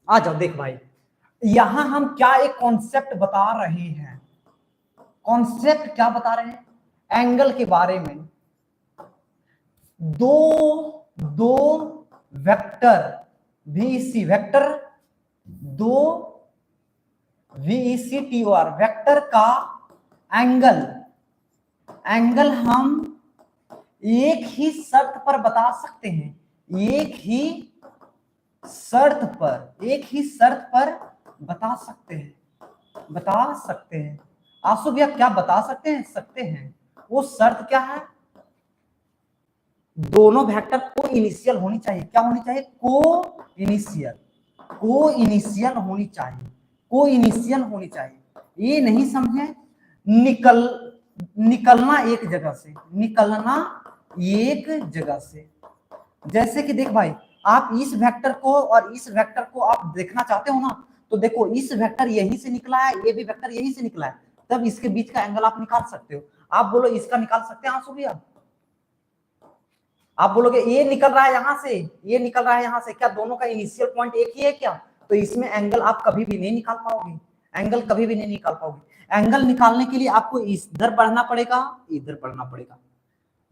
आ जाओ। देख भाई, यहां हम क्या एक कॉन्सेप्ट बता रहे हैं। कॉन्सेप्ट क्या बता रहे हैं? एंगल के बारे में। दो वेक्टर VEC, वेक्टर दो VEC TOR वेक्टर का एंगल हम एक ही शर्त पर बता सकते हैं। एक ही शर्त पर बता सकते हैं। आंसू भैया क्या बता सकते हैं? वो शर्त क्या है? दोनों वेक्टर को इनिशियल होनी चाहिए। क्या होनी चाहिए? को इनिशियल होनी चाहिए। ये नहीं समझे? निकलना एक जगह से। जैसे कि देख भाई, आप इस वेक्टर को और इस वेक्टर को आप देखना चाहते हो ना, तो देखो इस वेक्टर यहीं से निकला है, ये भी वेक्टर यहीं से निकला है, तब इसके बीच का एंगल आप निकाल सकते हो। आप बोलो इसका निकाल सकते हैं आंसू भैया? आप बोलोगे ये निकल रहा है यहाँ से, ये निकल रहा है यहाँ से, क्या दोनों का इनिशियल पॉइंट एक ही है क्या? तो इसमें एंगल आप कभी भी नहीं निकाल पाओगे। एंगल निकालने के लिए आपको इधर बढ़ना पड़ेगा, इधर बढ़ना पड़ेगा।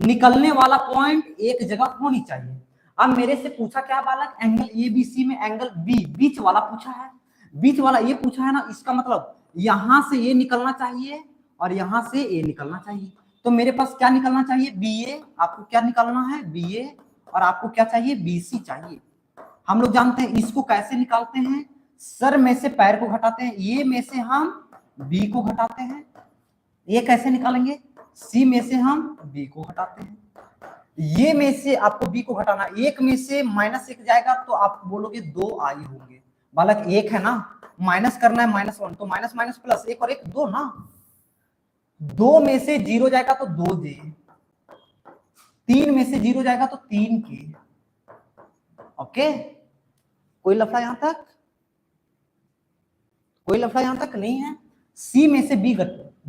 निकलने वाला पॉइंट एक जगह होनी चाहिए। अब मेरे से पूछा क्या बालक? एंगल ABC में एंगल B बीच वाला पूछा है। बीच वाला ये पूछा है ना, इसका मतलब यहां से ये निकलना चाहिए और यहां से ये निकलना चाहिए। तो मेरे पास क्या निकलना चाहिए? BA। आपको क्या निकालना है? BA। और आपको क्या चाहिए? BC चाहिए। हम लोग जानते हैं इसको कैसे निकालते हैं। सर में से पैर को घटाते हैं, ये में से हम B को घटाते हैं। ये कैसे निकालेंगे? C में से हम B को घटाते हैं। ये में से आपको B को घटाना, एक में से -1 जाएगा तो आप बोलोगे 2 आई होंगे। बालक एक है ना, माइनस करना है -1, तो माइनस माइनस प्लस, एक और एक 2 ना। 2 में से 0 जाएगा तो 2J, 3 में से 0 जाएगा तो 3K। ओके, कोई लफड़ा यहां तक? नहीं है। C में से B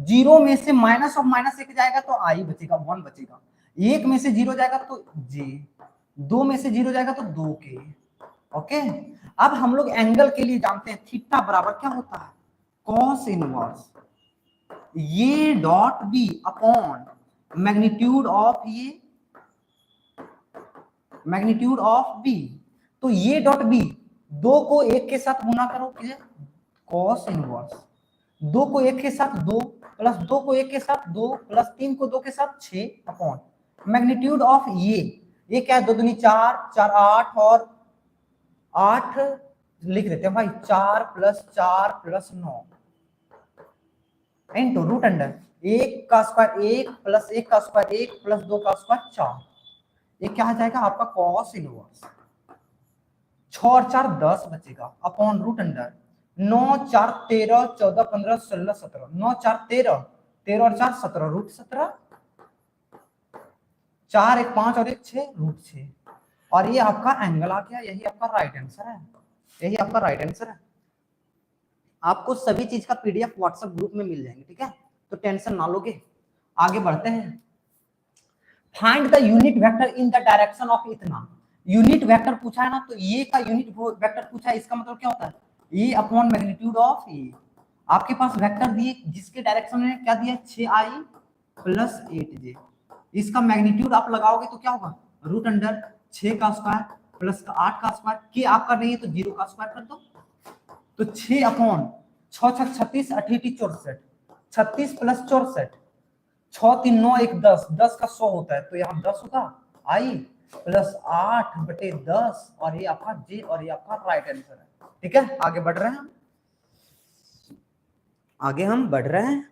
0 में से -1 जाएगा तो I बचेगा, 1 बचेगा। 1 में से 0 जाएगा तो J, 2 में से 0 जाएगा तो 2K। ओके, अब हम लोग एंगल के लिए जानते हैं थीटा बराबर क्या होता है? cos इनवर्स ये dot B upon magnitude of B। तो ये डॉट B, 2 को 1 के साथ गुना करो, cos इनवर्स 2 को 1 के साथ 2, प्लस 2 को 1 के साथ 2, प्लस 3 को 2 के साथ 6 अपॉन मैग्नीट्यूड ऑफ ये क्या है? 2 दूनी 4, 4 8 और 8 लिख देते हैं भाई, 4 + 9 इनटू रूट अंडर 1 का स्क्वायर 1 प्लस 1 का स्क्वायर 1 प्लस 2 का स्क्वायर 4। ये क्या आ जाएगा आपका? cos इनवर्स 6 और 4 10 बचेगा अपॉन रूट अंडर 9 4 13 14 15 16 17, 9 4 13, 13 और 4 17, रूट 17, 4 1 5 और 1 6, रूट 6। और ये आपका एंगल आ गया। यही आपका राइट आंसर है। आपको सभी चीज का PDF व्हाट्सएप ग्रुप में मिल जाएंगे, ठीक है? तो टेंशन ना लोगे। आगे बढ़ते हैं। Find the unit vector in the direction of इतना। यूनिट वेक्टर पूछा है ना, तो ये का यूनिट वेक्टर पूछा है, इसका मतलब क्या होता है? ये अपॉन मैग्नीट्यूड ऑफ ये। आपके पास वेक्टर दिए जिसके डायरेक्शन में क्या दिया? 6i + 8j। इसका मैग्नीट्यूड आप लगाओगे तो क्या होगा? रूट अंडर 6 का स्क्वायर प्लस 8 का स्क्वायर, के आपका नहीं है तो 0 का स्क्वायर कर दो। तो 6 अपॉन 6 6 36 38 64, 36 + 64 6 3 9 1 10, 10 का 100 होता है, तो यहाँ 10 होगा आई प्लस 8/10, और ये आपका जे, और ये आपका राइट आंसर है। ठीक है, आगे बढ़ रहे हैं हम, आगे हम बढ़ रहे हैं।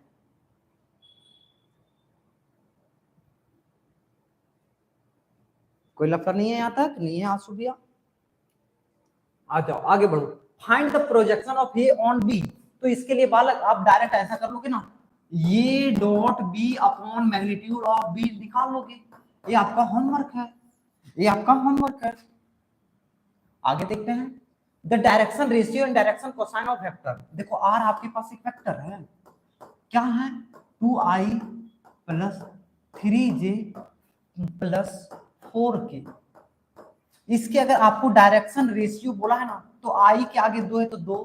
कोई लफड़ा नहीं है यहाँ तक, नहीं है आंसू भैया? आ जाओ आगे बढ़ो। Find the projection of A on B, तो इसके लिए बालक आप डायरेक्ट ऐसा कर लोगे ना, ये dot B upon magnitude of B निकाल लोगे। ये आपका होमवर्क है, ये आपका होमवर्क है। आगे देखते हैं, the direction ratio and direction cosine of vector. देखो आर आपके पास एक वेक्टर है, क्या है 2i plus 3j plus 4k। इसके अगर आपको डायरेक्शन रेशियो बोला है ना, तो आई के आगे 2 है तो 2,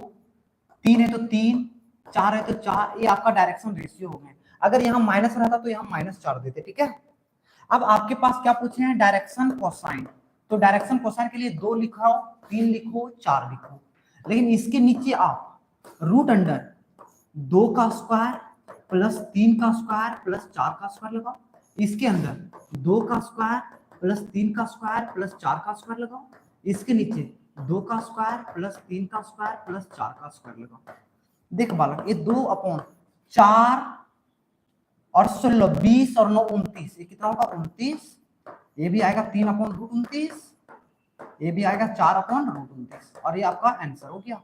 3 है तो 3, 4 है तो 4, ये आपका डायरेक्शन रेशियो हो गया। अगर यहाँ माइनस रहता तो यहाँ -4 देते। ठीक है, अब आपके पास क्या पूछे हैं, डायरेक्शन कोसाइन। तो डायरेक्शन कोसाइन के लिए 2 लिखो, 3 लिखो, 4 लिखो, लेकिन इसके नीचे आप रूट अंडर 2 का स्क्वायर प्लस 3 का स्क्वायर प्लस 4 का स्क्वायर लगाओ। इसके अंदर 2 का स्क्वायर प्लस 3 का स्क्वायर प्लस 4 का स्क्वायर लगाओ। इसके नीचे 2 का स्क्वायर प्लस 3 का स्क्वायर प्लस 4 का स्क्वायर लगाओ। देख बालक, ये 2/4 और 16, 20 और 9 29, ये कितना होगा 29। ये भी आएगा 3/√29, ये भी आएगा 4/√29, और ये आपका आंसर हो गया,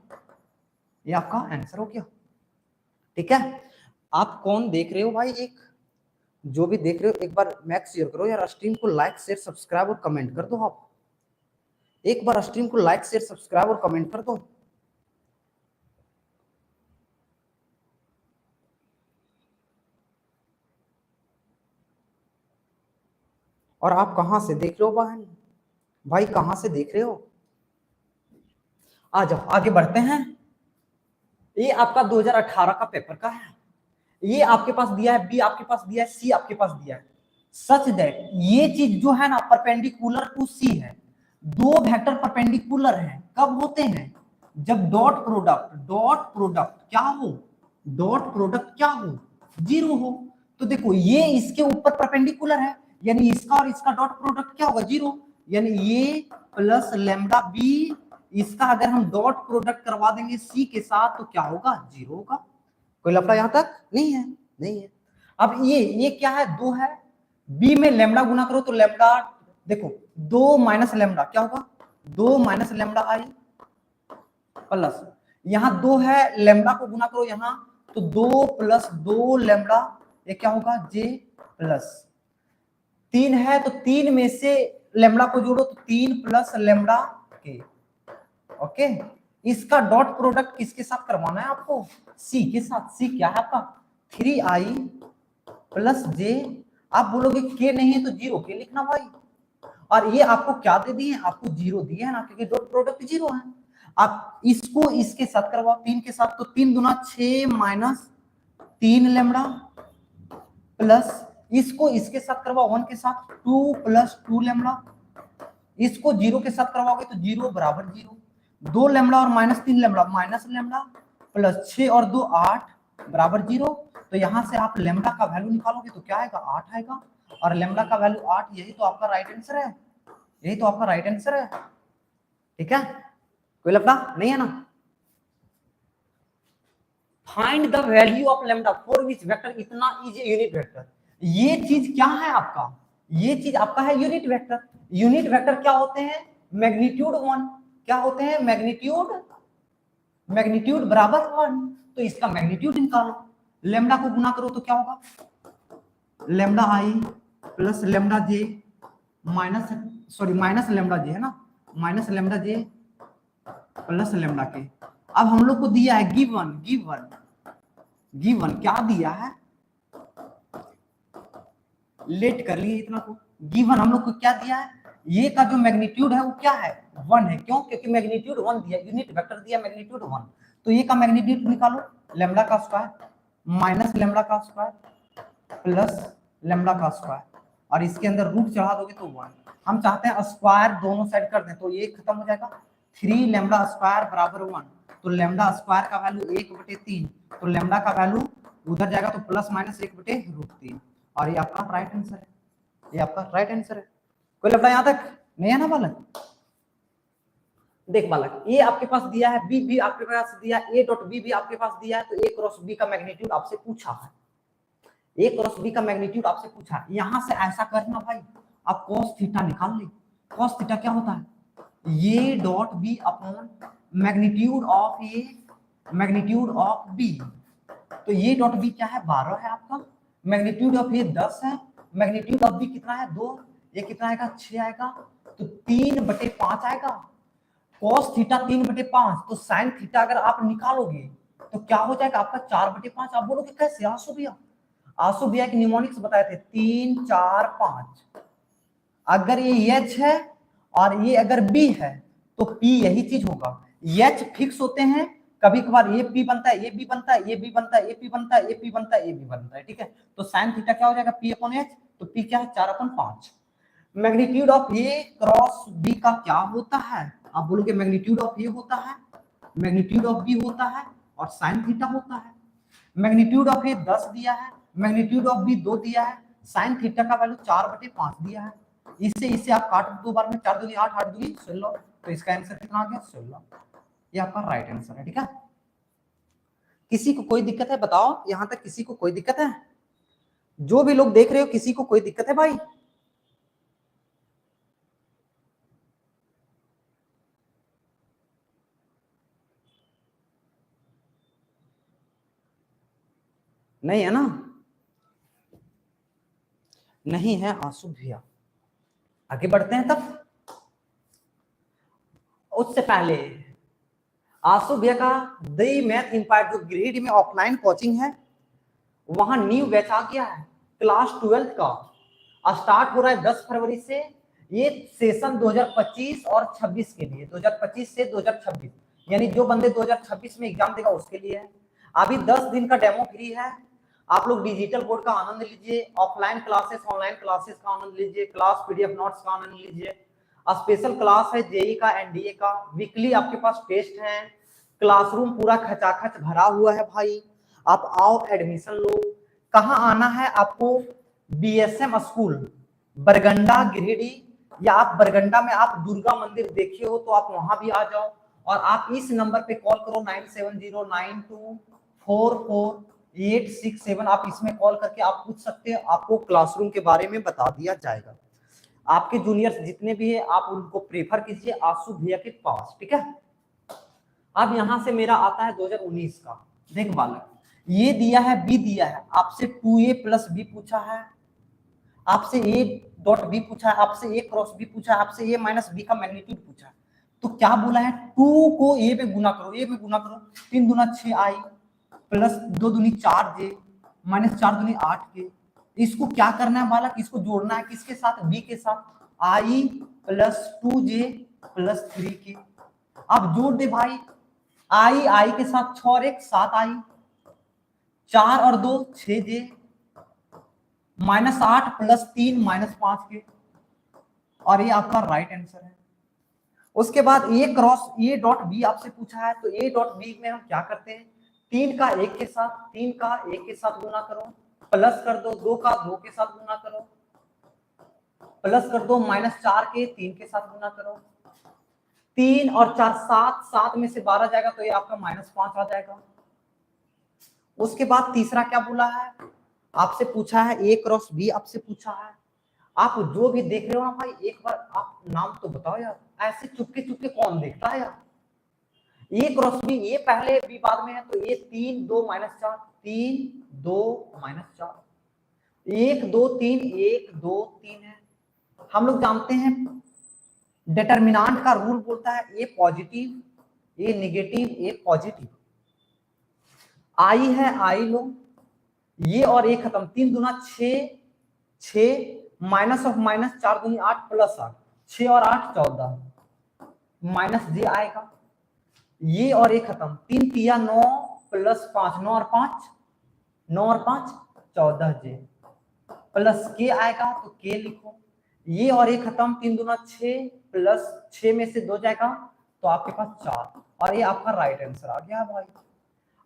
ये आपका आंसर हो गया। ठीक है, आप कौन देख रहे हो भाई, एक जो भी देख रहे हो एक बार मैक्स शेयर करो यार, स्ट्रीम को लाइक शेयर सब्सक्राइब और कमेंट कर दो। आप एक बार स्ट्रीम को लाइक शेयर सब्सक्राइब और कमेंट कर दो। और आप कहां से देख रहे हो बहन भाई, कहां से देख रहे हो? आ जाओ आगे बढ़ते हैं। ये आपका 2018 का पेपर का है। ये आपके पास दिया है, बी आपके पास दिया है, सी आपके पास दिया है। सच दैट ये चीज जो है ना परपेंडिकुलर टू सी है। दो वेक्टर परपेंडिकुलर हैं, कब होते हैं? जब डॉट प्रोडक्ट क्या हो, डॉट प्रोडक्ट क्या हो, 0 हो। तो देखो ये इसके ऊपर परपेंडिकुलर है, यानी इसका और इसका डॉट प्रोडक्ट क्या होगा, 0। यानी ये प्लस लैम्डा बी, इसका अगर हम डॉट प्रोडक्ट करवा देंगे सी के साथ तो क्या होगा, 0 होगा। कोई लफड़ा यहां तक नहीं है, नहीं है। अब ये क्या है, 2 है, बी में लैम्डा गुना करो तो लैम्डा, देखो 2 माइनस लैम्डा क्या होगा, 2 माइनस लैम्डा आई प्लस, यहाँ 2 है, लैम्डा को गुना करो यहाँ तो 2 प्लस 2 लैम्डा, ये क्या होगा जे प्लस 3 है, तो 3 में से लैम्डा को जोड़ो तो 3 प्लस लैम्डा के। ओके, इसका डॉट प्रोडक्ट किसके साथ करवाना है आपको, सी के साथ। सी क्या है आपका 3i प्लस जे। आप बोलोगे के नहीं है तो 0 के लिखना भाई। और ये आपको क्या दे दिए, आपको 0 दिए है ना, क्योंकि डॉट प्रोडक्ट 0 है। आप इसको इसके साथ करवाओ 3 के साथ, तो 3 दूना 6 माइनस 3 लैम्डा प्लस, इसको इसके साथ करवाओ 1 के साथ 2 प्लस 2 लैम्डा, इसको 0 के साथ करवाओगे तो 0 बराबर 0, 2 लैम्डा और minus 3 lambda minus lambda plus 6 और 2 8 बराबर 0। तो यहां से आप लैम्डा का वैल्यू निकालोगे तो क्या आएगा, 8 आएगा, और लैम्डा का वैल्यू 8, यही तो आपका राइट आंसर है, यही तो आपका राइट आंसर है। ठीक है, कोई लफड़ा नहीं है ना। Find the value of lambda for which vector, इतना इजी यूनिट वेक्टर। ये चीज क्या है आपका, ये चीज आपका है यूनिट वेक्टर। यूनिट वेक्टर क्या होते हैं, मैग्नीट्यूड 1, क्या होते हैं मैग्नीट्यूड, मैग्नीट्यूड बराबर 1। तो इसका मैग्नीट्यूड निकालो, लैम्डा को गुना करो तो क्या होगा, लैम्डा आई प्लस लैम्डा जे माइनस, सॉरी माइनस लैम्डा जे है ना, माइनस लैम्डा जे प्लस लैम्डा के। अब हम लोग को दिया है गिवन, गिवन क्या दिया है, लेट कर लिए इतना को। गिवन हम लोग को क्या दिया है, ये का जो मैग्नीट्यूड है वो क्या है, 1 है। क्यों, क्योंकि मैग्नीट्यूड 1 दिया, यूनिट वेक्टर दिया मैग्नीट्यूड 1। तो ये का मैग्नीट्यूड निकालो, लैम्डा का स्क्वायर माइनस लैम्डा का स्क्वायर प्लस लैम्डा का स्क्वायर, और इसके अंदर रूट चढ़ा दोगे तो 1। हम चाहते हैं स्क्वायर दोनों साइड कर दें, तो ये खत्म हो जाएगा, 3 लैम्डा स्क्वायर बराबर 1। तो लैम्डा स्क्वायर का वैल्यू 1/3, तो लैम्डा का वैल्यू उधर जाएगा तो प्लस माइनस 1/√3, और ये आपका राइट आंसर है, ये आपका राइट आंसर है। कोई लफड़ा यहां तक नहीं है ना बालक? देख बालक, ए आपके पास दिया है, बी भी आपके पास दिया है, ए डॉट बी भी आपके पास दिया है, तो ए क्रॉस बी का मैग्नीट्यूड आपसे पूछा है, ए क्रॉस बी का मैग्नीट्यूड आपसे पूछा है। यहां से ऐसा करना भाई, आप cos थीटा निकाल ले। cos थीटा क्या होता है? ये dot B upon magnitude of A magnitude of B. तो ये डॉट बी क्या है? 12 है आपका, मैग्नीट्यूड ऑफ ए 10 है, मैग्नीट्यूड ऑफ बी कितना है? 2। ये कितना आएगा? 6 आएगा, तो 3/5 आएगा। cos थीटा 3/5, तो sin थीटा अगर आप निकालोगे तो क्या हो जाएगा आपका? 4/5। आप बोलोगे कैसे आंसू भैया? आंसू भैया के निमोनिक्स बताए थे 3, 4, 5। अगर ये H है और ये अगर B है तो P यही चीज होगा। H फिक्स होते हैं, कभी कभार ये P बनता है, ये B बनता है, ये B बनता है, ये P बनता है, ये P बनता है, ये B बनता है, ठीक है। तो sin थीटा क्या हो जाएगा? P/H। तो P क्या है? 4/5। Magnitude of A cross B का क्या होता है? आप बोलोगे मैग्नीट्यूड ऑफ A होता है, मैग्नीट्यूड ऑफ B होता है और sin थीटा होता है। मैग्नीट्यूड ऑफ A 10 दिया है, मैग्नीट्यूड ऑफ B 2 दिया है, sin थीटा का वैल्यू 4/5 दिया है। इससे आप काट दो बार में, 4 दूनी 8, 8 दूनी 16, तो इसका आंसर कितना आ गया? 16। ये आपका राइट आंसर है, ठीक है। किसी को कोई दिक्कत है बताओ, यहां तक किसी को कोई दिक्कत है? जो भी लोग देख रहे हो, किसी को कोई दिक्कत है भाई? नहीं है ना? नहीं है आंसू भैया, आगे बढ़ते हैं। तब उससे पहले आंसू भैया का दी मैथ इंपायर, जो ग्रेड में ऑफलाइन कोचिंग है, वहां न्यू बैच आ गया है क्लास 12 का। स्टार्ट हो रहा है 10 फरवरी से। ये सेशन 2025 और 26 के लिए, 2025 से 2026, यानी जो बंदे 2026 में एग्जाम देगा उसके लिए है। अभी 10 दिन का डेमो फ्री है। आप लोग डिजिटल बोर्ड का आनंद लीजिए, ऑफलाइन क्लासेस ऑनलाइन क्लासेस का आनंद लीजिए, क्लास पीडीएफ नोट्स का आनंद लीजिए। स्पेशल क्लास है जेई का, एनडीए का, वीकली आपके पास टेस्ट है, क्लासरूम पूरा खचाखच भरा हुआ है भाई। आप आओ, एडमिशन लो। कहाँ आना है आपको? बीएसएम स्कूल बरगंडा गिरिडीह, या आप बरगंडा में आप दुर्गा मंदिर देखे हो तो आप वहां भी आ जाओ। और आप इस नंबर पे कॉल करो 9709244867। आप इसमें कॉल करके आप पूछ सकते हैं, आपको क्लासरूम के बारे में बता दिया जाएगा। आपके जूनियर्स जितने भी है आप उनको प्रेफर कीजिए आंसू भैया के पास, ठीक है। अब यहां से मेरा आता है 2019 का। देख बालक, ये दिया है, बी दिया है, आपसे 2a प्लस बी पूछा है, आपसे a डॉट बी पूछा है, आपसे a क्रॉस बी पूछा है, आपसे a माइनस बी का मैग्नीट्यूड पूछा है। तो क्या बोला है? 2 को a पे गुना करो, a पे गुना करो, 3 दूना 6 आई प्लस 2 दूनी 4 जे माइनस 4 दूनी 8 के। इसको क्या करना है बालक? इसको जोड़ना है किसके साथ? b के साथ। i plus 2j plus 3k। अब जोड़ दे भाई, आई के साथ 6 और 1 7 आई, 4 और 2 6 जे, -8 प्लस 3 -5 के। और ये आपका राइट आंसर है। उसके बाद ए क्रॉस ए डॉट बी आपसे पूछा है, तो ए डॉट बी में हम क्या करते हैं? 3 का 1 के साथ, 3 का 1 के साथ गुना करो, प्लस कर दो, 2 का 2 के साथ गुना करो, प्लस कर दो, -4 के 3 के साथ गुना करो, 3 और 4 7, 7 में से 12 जाएगा तो ये आपका -5 आ जाएगा। उसके बाद तीसरा क्या बोला है? आपसे पूछा है ए क्रॉस बी आपसे पूछा है। आप जो भी देख रहे हो ना भाई, एक बार आप नाम तो बताओ यार, ऐसे चुपके चुपके कौन देखता है यार? ए क्रॉस बी, ए पहले बी बाद में है, तो ये 3 2 -4, 3 2 -4, 1 2 3 1 2 3 है। हम लोग जानते हैं डिटरमिनेंट का रूल बोलता है ए पॉजिटिव, ए नेगेटिव, ए पॉजिटिव। आई है, आई लो, ये और ये खत्म, 3 दूना 6 6 माइनस ऑफ माइनस 4 दूनी 8 प्लस 8, 6 और 8 14, माइनस जे आएगा, ये और ये खत्म, 3 तिया 9 प्लस 5 9 और 5 9 और 5 14 जे प्लस के आएगा, तो के लिखो, ये और ये खत्म, 3 दूना 6 प्लस 6 में से 2 जाएगा तो आपके पास 4, और ये आपका राइट आंसर आ गया भाई।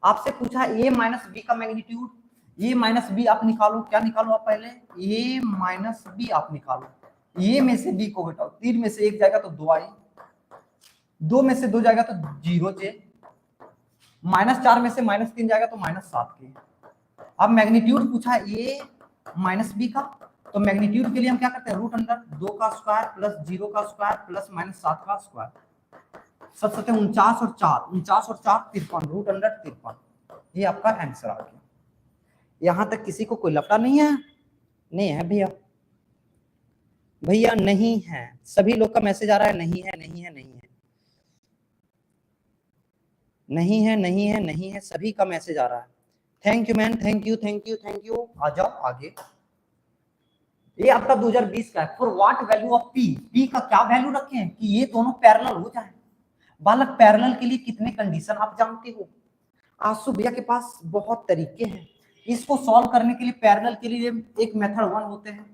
आपसे पूछा ए माइनस बी का मैग्नीट्यूड, ए माइनस बी आप निकालो, क्या निकालो आप पहले, ए माइनस बी आप निकालो, ए में से बी को घटाओ, 3 में से 1 जाएगा तो 2 आई, 2 में से 2 जाएगा तो 0 जे, -4 में से -3 जाएगा तो -7 के। अब मैग्नीट्यूड पूछा है ए माइनस बी का, तो मैग्नीट्यूड के लिए हम क्या करते हैं, रूट अंडर 2 का स्क्वायर प्लस 0 का स्क्वायर प्लस -7 का स्क्वायर, 7 7 49 और 4 49 और 4 53, रूट अंडर 53। ये आपका आंसर आ गया। यहां तक किसी को कोई लफड़ा नहीं है? नहीं है भैया, भैया नहीं है, सभी लोग का मैसेज आ रहा है नहीं है नहीं है नहीं है नहीं है नहीं है नहीं है, सभी का मैसेज आ रहा है। Thank you man, thank you thank you thank you. आ जाओ आगे। ये आपका 2020 का है। For what value of P, P का क्या वैल्यू रखे हैं कि ये दोनों पैरेलल हो जाए। बालक पैरेलल के लिए कितने कंडीशन आप जानते हो? आसु भैया के पास बहुत तरीके हैं इसको सॉल्व करने के लिए। पैरेलल के लिए एक मेथड 1 होते हैं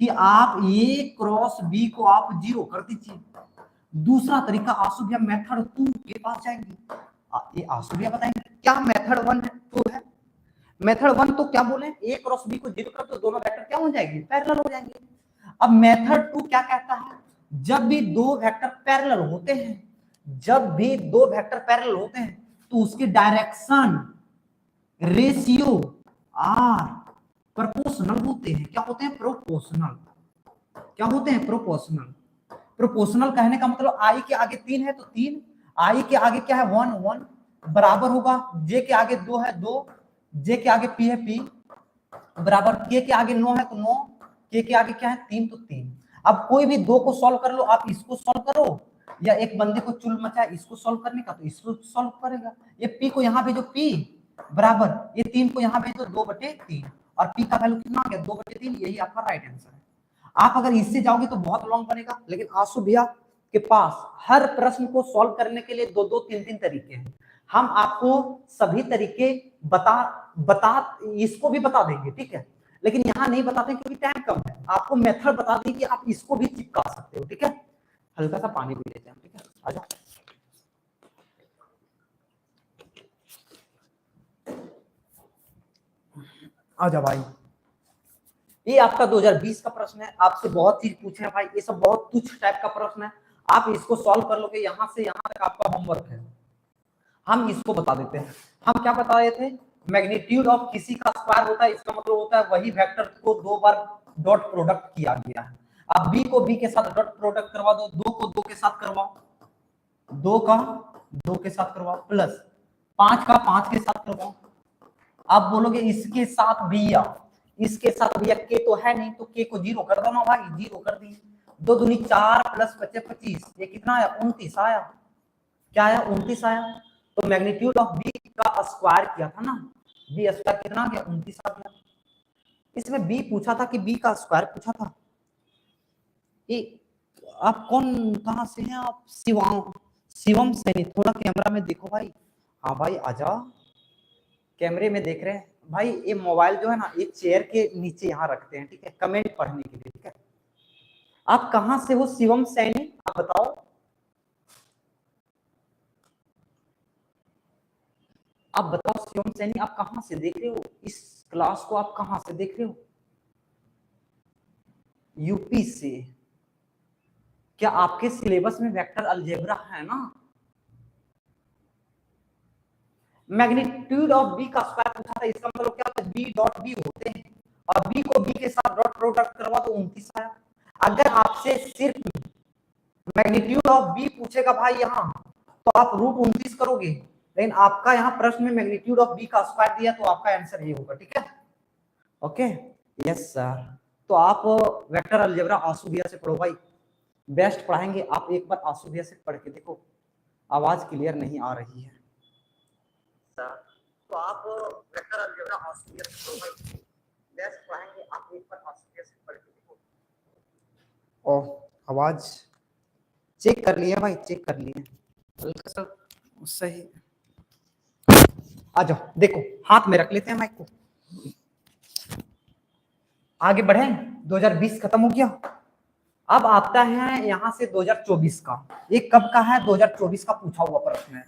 कि आप ए क्रॉस बी को आप 0 कर दीजिए। दूसरा तरीका आसु भैया मेथड 2 के पास जाएंगे, ये आसु भैया बताएंगे क्या मेथड 1 है 2 है। मेथड 1 तो क्या बोले, ए क्रॉस बी को 0 कर तो दोनों वेक्टर क्या हो जाएंगे, पैरेलल हो जाएंगे। अब मेथड 2 क्या कहता है, जब भी दो वेक्टर पैरेलल होते हैं, जब भी दो वेक्टर पैरेलल होते हैं तो उसके डायरेक्शन रेशियो आर प्रोपोर्शनल होते हैं। क्या होते हैं, प्रोपोर्शनल। क्या होते हैं, प्रोपोर्शनल। प्रोपोर्शनल कहने का मतलब आई के आगे 3 है तो 3, आई के आगे क्या है 1 1 बराबर होगा, जे के आगे 2 है 2, जे के आगे पी है पी बराबर, के आगे 9 है तो 9, के आगे क्या है 3 तो 3। अब कोई भी दो को सॉल्व कर लो, आप इसको सॉल्व करो या एक बंदे को चुल मचा इसको सॉल्व करने का तो इसको सॉल्व करेगा। ये पी को यहाँ भेजो पी बराबर, ये 3 को यहाँ भेजो 2/3 और पी का वैल्यू कितना आ गया 2/3। यही आपका राइट आंसर है। आप अगर इससे जाओगे तो बहुत लॉन्ग बनेगा, लेकिन आसु भैया के पास हर प्रश्न को सॉल्व करने के लिए 2 2 3 3 तरीके हैं। हम आपको सभी तरीके बता इसको भी बता देंगे, ठीक है, लेकिन यहाँ नहीं बताते क्योंकि टाइम कम है। आपको मेथड बता दें कि आप इसको भी चिपका सकते हो, ठीक है। हल्का सा पानी भी लेते हैं, ठीक है, आ जाओ। आ जाओ भाई। ये आपका 2020 का प्रश्न है, आपसे बहुत चीज पूछे हैं भाई, ये सब बहुत तुच्छ टाइप का प्रश्न है। आप इसको सॉल्व कर लोगे, यहां से यहां तक आपका होमवर्क है। हम इसको बता देते हैं। हम क्या बता रहे थे, मैग्नीट्यूड ऑफ किसी का स्क्वायर होता है, इसका मतलब होता है वही वेक्टर को 2 बार डॉट प्रोडक्ट किया गया है। अब बी को बी के साथ डॉट प्रोडक्ट करवा दो, 2 को 2 के साथ करवाओ, 2 का 2 के साथ करवाओ, प्लस 5 का 5 के साथ करवाओ। आप बोलोगे इसके साथ भैया, इसके साथ भैया के तो है नहीं, तो के को 0 कर दो ना भाई, 0 कर दिए। 2 दूनी 4 प्लस 25, ये कितना आया 29 आया। क्या आया 29 आया। तो मैग्नीट्यूड ऑफ बी का स्क्वायर किया था ना, बी स्क्वायर कितना आ गया 29 आ गया। इसमें बी पूछा था कि बी का स्क्वायर पूछा था। ये आप कौन, कहां से हैं आप, शिवम सैनी, थोड़ा कैमरा में देखो भाई। हाँ भाई आजा, कैमरे में देख रहे हैं भाई। ये मोबाइल जो है ना, एक चेयर के नीचे यहाँ रखते हैं, ठीक है, कमेंट पढ़ने के लिए, ठीक है। आप कहां से हो शिवम सैनी, आप बताओ। आप बताओ शिवम सैनी, आप कहां से देख रहे हो इस क्लास को, आप कहां से देख रहे हो? यूपी से। क्या आपके सिलेबस में वेक्टर अलजेब्रा है ना? मैग्नीट्यूड ऑफ बी का स्क्वायर पूछा था, इसका मतलब क्या होता है, बी डॉट बी होते हैं और बी को बी के साथ डॉट प्रोडक्ट करवा तो 29 आया। अगर आपसे सिर्फ मैग्नीट्यूड ऑफ बी पूछेगा भाई यहाँ, तो आप √29 करोगे, लेकिन आपका यहाँ प्रश्न में मैग्नीट्यूड ऑफ बी का स्क्वायर दिया, तो आपका आंसर ये होगा, ठीक है। Okay, yes sir. तो आप वेक्टर अलजेब्रा आसु भैया से पढ़ो भाई, बेस्ट पढ़ाएंगे। आप एक बार आसु भैया से पढ़ के देखो, आवाज क्लियर नहीं आ रही है। तो आप वेक्टर अलजेब्रा आसु भैया से पढ़ो भाई, बेस्ट पढ़ाएंगे। आप एक बार आसु भैया से पढ़ के देखो। ओह, आवाज चेक कर लिए भाई, चेक कर लिए, हल्का सा सही। आ जाओ, देखो हाथ में रख लेते हैं माइक को, आगे बढ़े। 2020 खत्म हो गया, अब आता है यहां से 2024 का। ये कब का है, 2024 का पूछा हुआ प्रश्न है।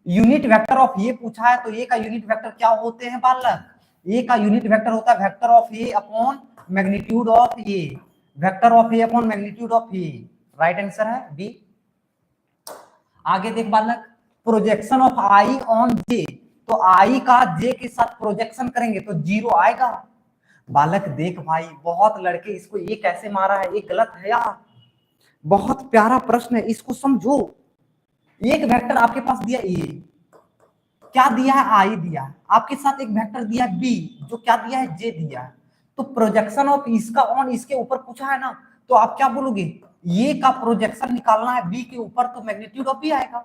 यूनिट वेक्टर ऑफ ये पूछा है, तो ये का यूनिट वेक्टर क्या होते हैं बालक, ए का यूनिट वेक्टर होता है vector of A upon magnitude of A, vector of A upon magnitude of A, right answer है बी। आगे देख बालक, प्रोजेक्शन ऑफ आई ऑन जे, तो आई का जे के साथ प्रोजेक्शन करेंगे तो 0 आएगा। बालक देख भाई, बहुत लड़के इसको ये कैसे मारा है, ये गलत है यार, बहुत प्यारा प्रश्न है, इसको समझो। एक वेक्टर आपके पास दिया ए, क्या दिया है आई दिया है, आपके साथ एक वेक्टर दिया है बी जो क्या दिया है जे दिया है, तो प्रोजेक्शन ऑफ इसका ऑन इसके ऊपर पूछा है ना, तो आप क्या बोलोगे, ये का प्रोजेक्शन निकालना है बी के ऊपर तो मैग्नीट्यूड ऑफ बी आएगा।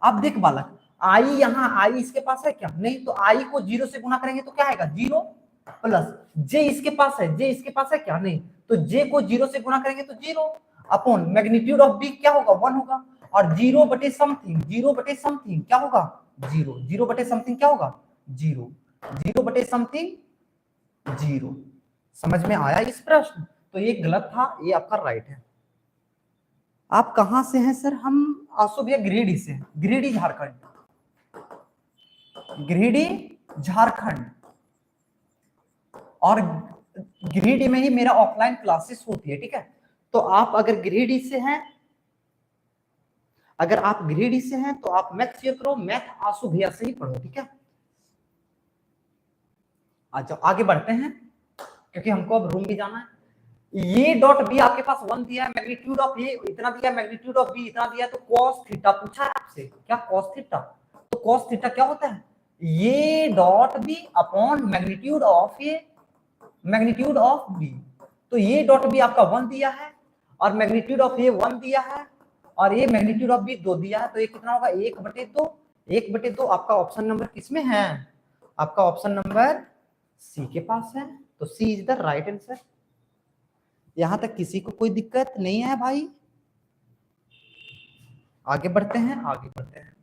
अब देख बालक, आई यहाँ आई इसके पास है क्या, नहीं, तो आई को 0 से गुना करेंगे तो क्या आएगा 0 प्लस जे इसके पास है, जे इसके पास है क्या, नहीं, तो जे को 0 से गुना करेंगे तो 0 अपॉन मैग्नीट्यूड ऑफ बी क्या होगा 1 होगा, और 0 बटे समथिंग, 0 बटे समथिंग क्या होगा 0, 0 बटे समथिंग क्या होगा 0, 0 बटे समथिंग 0। समझ में आया इस प्रश्न, तो ये गलत था, ये आपका राइट है। आप कहां से हैं सर, हम आसो भैया गिरिडीह से हैं, गिरिडीह झारखंड, गिरिडीह झारखंड, और गिरिडीह में ही मेरा ऑफलाइन क्लासेस होती है, ठीक है। तो आप अगर गिरिडीह से हैं, अगर आप गिरिडीह से हैं तो आप मैथ शेयर करो, मैथ आसु भैया से ही पढ़ो, ठीक है। अच्छा आगे बढ़ते हैं क्योंकि हमको अब रूम भी जाना है। ये डॉट बी आपके पास 1 दिया है, मैग्नीट्यूड ऑफ ये इतना दिया है, मैग्नीट्यूड ऑफ बी इतना दिया है, तो cos थीटा पूछा है आपसे, क्या cos थीटा, तो cos थीटा क्या होता है, ये dot B upon magnitude of ये, मैग्नीट्यूड ऑफ बी, तो ये डॉट बी आपका 1 दिया है और मैग्नीट्यूड ऑफ ये 1 दिया है और ये मैग्नीट्यूड ऑफ बी 2 दिया है, तो ये कितना होगा 1/2, 1/2 आपका ऑप्शन नंबर किसमें है, आपका ऑप्शन नंबर सी के पास है, तो सी इज द राइट आंसर। यहां तक किसी को कोई दिक्कत नहीं है भाई, आगे बढ़ते हैं, आगे बढ़ते हैं।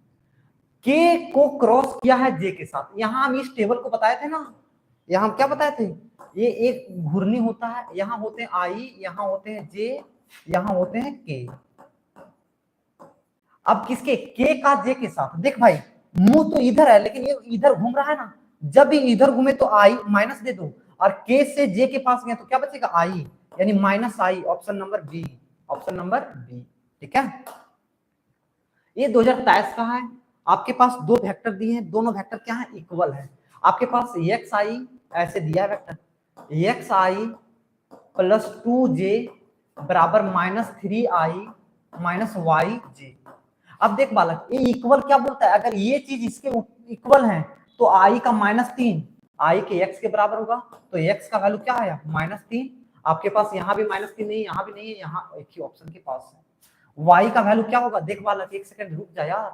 के को क्रॉस किया है जे के साथ, यहां हम इस टेबल को बताए थे ना, यहां हम क्या बताए थे, ये एक घूर्णी होता है, यहां होते हैं आई, यहां होते हैं जे, यहां होते हैं के। अब किसके, के का जे के साथ, देख भाई मुंह तो इधर है लेकिन ये इधर घूम रहा है ना, जब भी इधर घूमे तो आई माइनस दे दो, और के से जे के पास गए तो क्या बचेगा आई, यानी minus I, option number B, option number B, ठीक है। ये 2023 का है, आपके पास 2 वेक्टर दिए हैं, दोनों वेक्टर क्या है इक्वल है, आपके पास एक्स आई ऐसे दिया है वेक्टर, एक्स आई प्लस 2j बराबर -3i माइनस वाई जे। अब देख बालक, ये इक्वल क्या बोलता है, अगर ये चीज इसके इक्वल है तो आई का -3 आई के एक्स के बराबर होगा, तो एक्स का वैल्यू क्या आया -3, आपके पास यहाँ भी -3 नहीं, यहाँ भी नहीं है, यहाँ एक ही ऑप्शन के पास है। वाई का वैल्यू क्या होगा, देख बालक एक सेकंड रुक जा यार,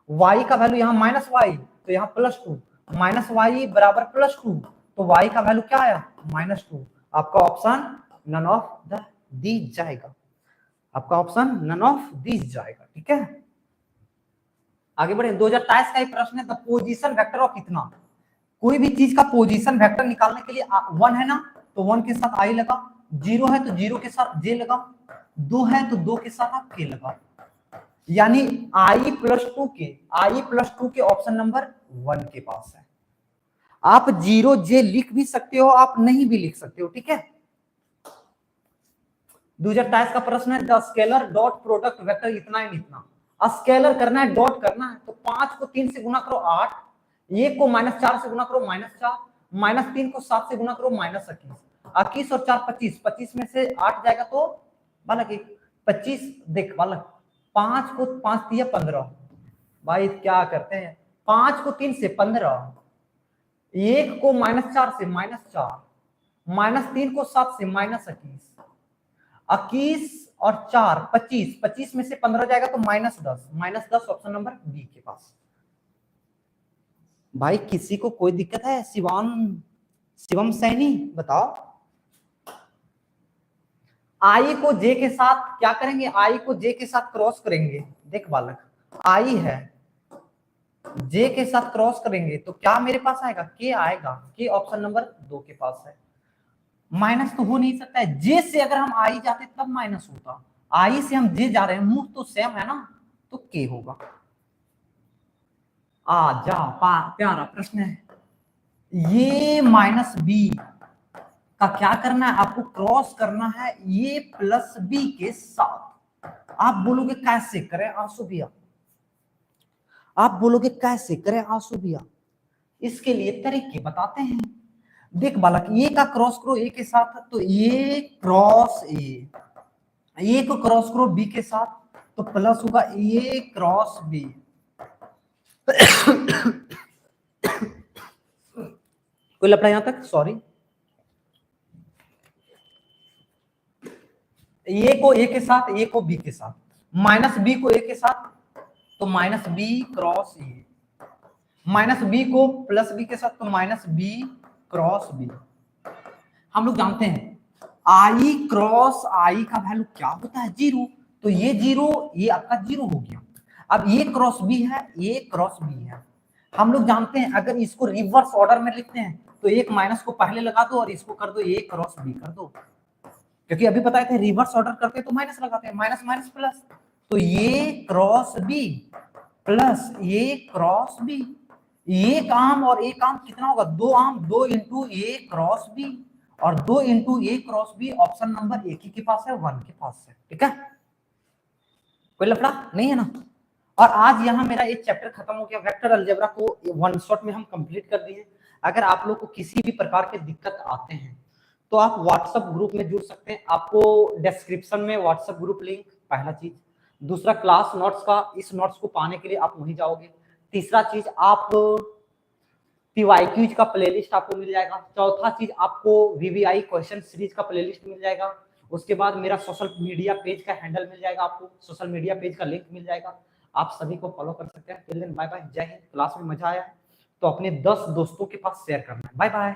वाई का वैल्यू यहाँ -y तो यहाँ +2, -y बराबर +2, तो y का वैल्यू क्या आया -2, आपका option none of the these जाएगा, आपका ऑप्शन नन ऑफ दीज जाएगा, ठीक है। आगे बढ़े, 2023 का एक प्रश्न है, द पोजीशन वेक्टर ऑफ कितना, कोई भी चीज का पोजीशन वेक्टर निकालने के लिए 1 है ना, तो 1 के साथ आई लगा, 0 है तो 0 के साथ जे लगा, 2 है तो 2 के साथ आप के लगा, यानी i + 2 के ऑप्शन नंबर 1 के पास है। आप 0j लिख भी सकते हो, आप नहीं भी लिख सकते हो, ठीक है। 2023 का प्रश्न है, the scaler dot product vector इतना है इतना, स्केलर करना है डॉट करना है, तो 5 को 3 से गुना करो 8, 1 को -4 से गुना करो -4, -3 को 7 से गुना करो -21, 21 और 4 25, 25 में से 8 जाएगा तो बालक 25, देख बालक 5 को 5 दिया 15, भाई क्या करते हैं 5 को 3 से 15, 1 को -4 से -4, -3 को 7 से -21, 21 और 4 25, 25 में से 15 जाएगा तो -10 ऑप्शन नंबर बी के पास। भाई किसी को कोई दिक्कत है, शिवम सैनी बताओ। आई को जे के साथ क्या करेंगे, आई को जे के साथ क्रॉस करेंगे, देख बालक आई है जे के साथ क्रॉस करेंगे तो क्या मेरे पास आएगा, के आएगा, के ऑप्शन नंबर 2 के पास है। माइनस तो हो नहीं सकता है, जे से अगर हम आई जाते तब माइनस होता, आई से हम जे जा रहे हैं, मुंह तो सेम है ना, तो के होगा। आ जा प्यारा प्रश्न है, ये माइनस बी का क्या करना है, आपको क्रॉस करना है ये प्लस बी के साथ। आप बोलोगे कैसे करें आंसू भैया, आप बोलोगे कैसे करें आंसू भैया, इसके लिए तरीके बताते हैं। देख बालक, ये का क्रॉस करो ए के साथ, तो ये क्रॉस ए को क्रॉस करो बी के साथ, तो प्लस होगा ए क्रॉस बी। कोई लफड़ा यहां तक, सॉरी। ए को ए के साथ, ए को बी के साथ, माइनस बी को ए के साथ, तो minus B cross A, minus B को प्लस बी के साथ, तो माइनस बी क्रॉस बी। हम लोग जानते हैं आई क्रॉस आई का वैल्यू क्या होता है, जीरो। तो ये जीरो, ये आपका जीरो हो गया। अब ये क्रॉस बी है, ये क्रॉस बी है। हम लोग जानते हैं अगर इसको रिवर्स ऑर्डर में लिखते हैं तो एक माइनस को पहले लगा दो और इसको कर दो ए क्रॉस बी कर दो, क्योंकि अभी बताए थे रिवर्स ऑर्डर करते हैं तो माइनस लगाते हैं, माइनस माइनस प्लस, तो ये क्रॉस बी प्लस ये क्रॉस बी। एक आम और एक आम कितना होगा, दो आम, दो इंटू ए क्रॉस बी, और दो इंटू ए क्रॉस बी ऑप्शन नंबर एक ही के पास है, वन के पास है। ठीक है, कोई लफड़ा नहीं है ना। और आज यहाँ मेरा एक चैप्टर खत्म हो गया, वेक्टर अलजेब्रा को वन शॉट में हम कंप्लीट कर दिए। अगर आप लोग को किसी भी प्रकार के दिक्कत आते हैं तो आप व्हाट्सएप ग्रुप में जुड़ सकते हैं, आपको डिस्क्रिप्शन में व्हाट्सएप ग्रुप लिंक, पहला चीज। दूसरा, क्लास नोट्स का, इस नोट्स को पाने के लिए आप वहीं जाओगे। तीसरा चीज, आप पीवाईक्यूज का प्लेलिस्ट आपको मिल जाएगा। चौथा चीज, आपको वीवीआई क्वेश्चन सीरीज का प्लेलिस्ट मिल जाएगा। उसके बाद मेरा सोशल मीडिया पेज का हैंडल मिल जाएगा, आपको सोशल मीडिया पेज का लिंक मिल जाएगा, आप सभी को फॉलो कर सकते हैं। टिल देन बाय बाय, जय हिंद। क्लास में मजा आया तो अपने 10 दोस्तों के पास शेयर करना है। Bye bye.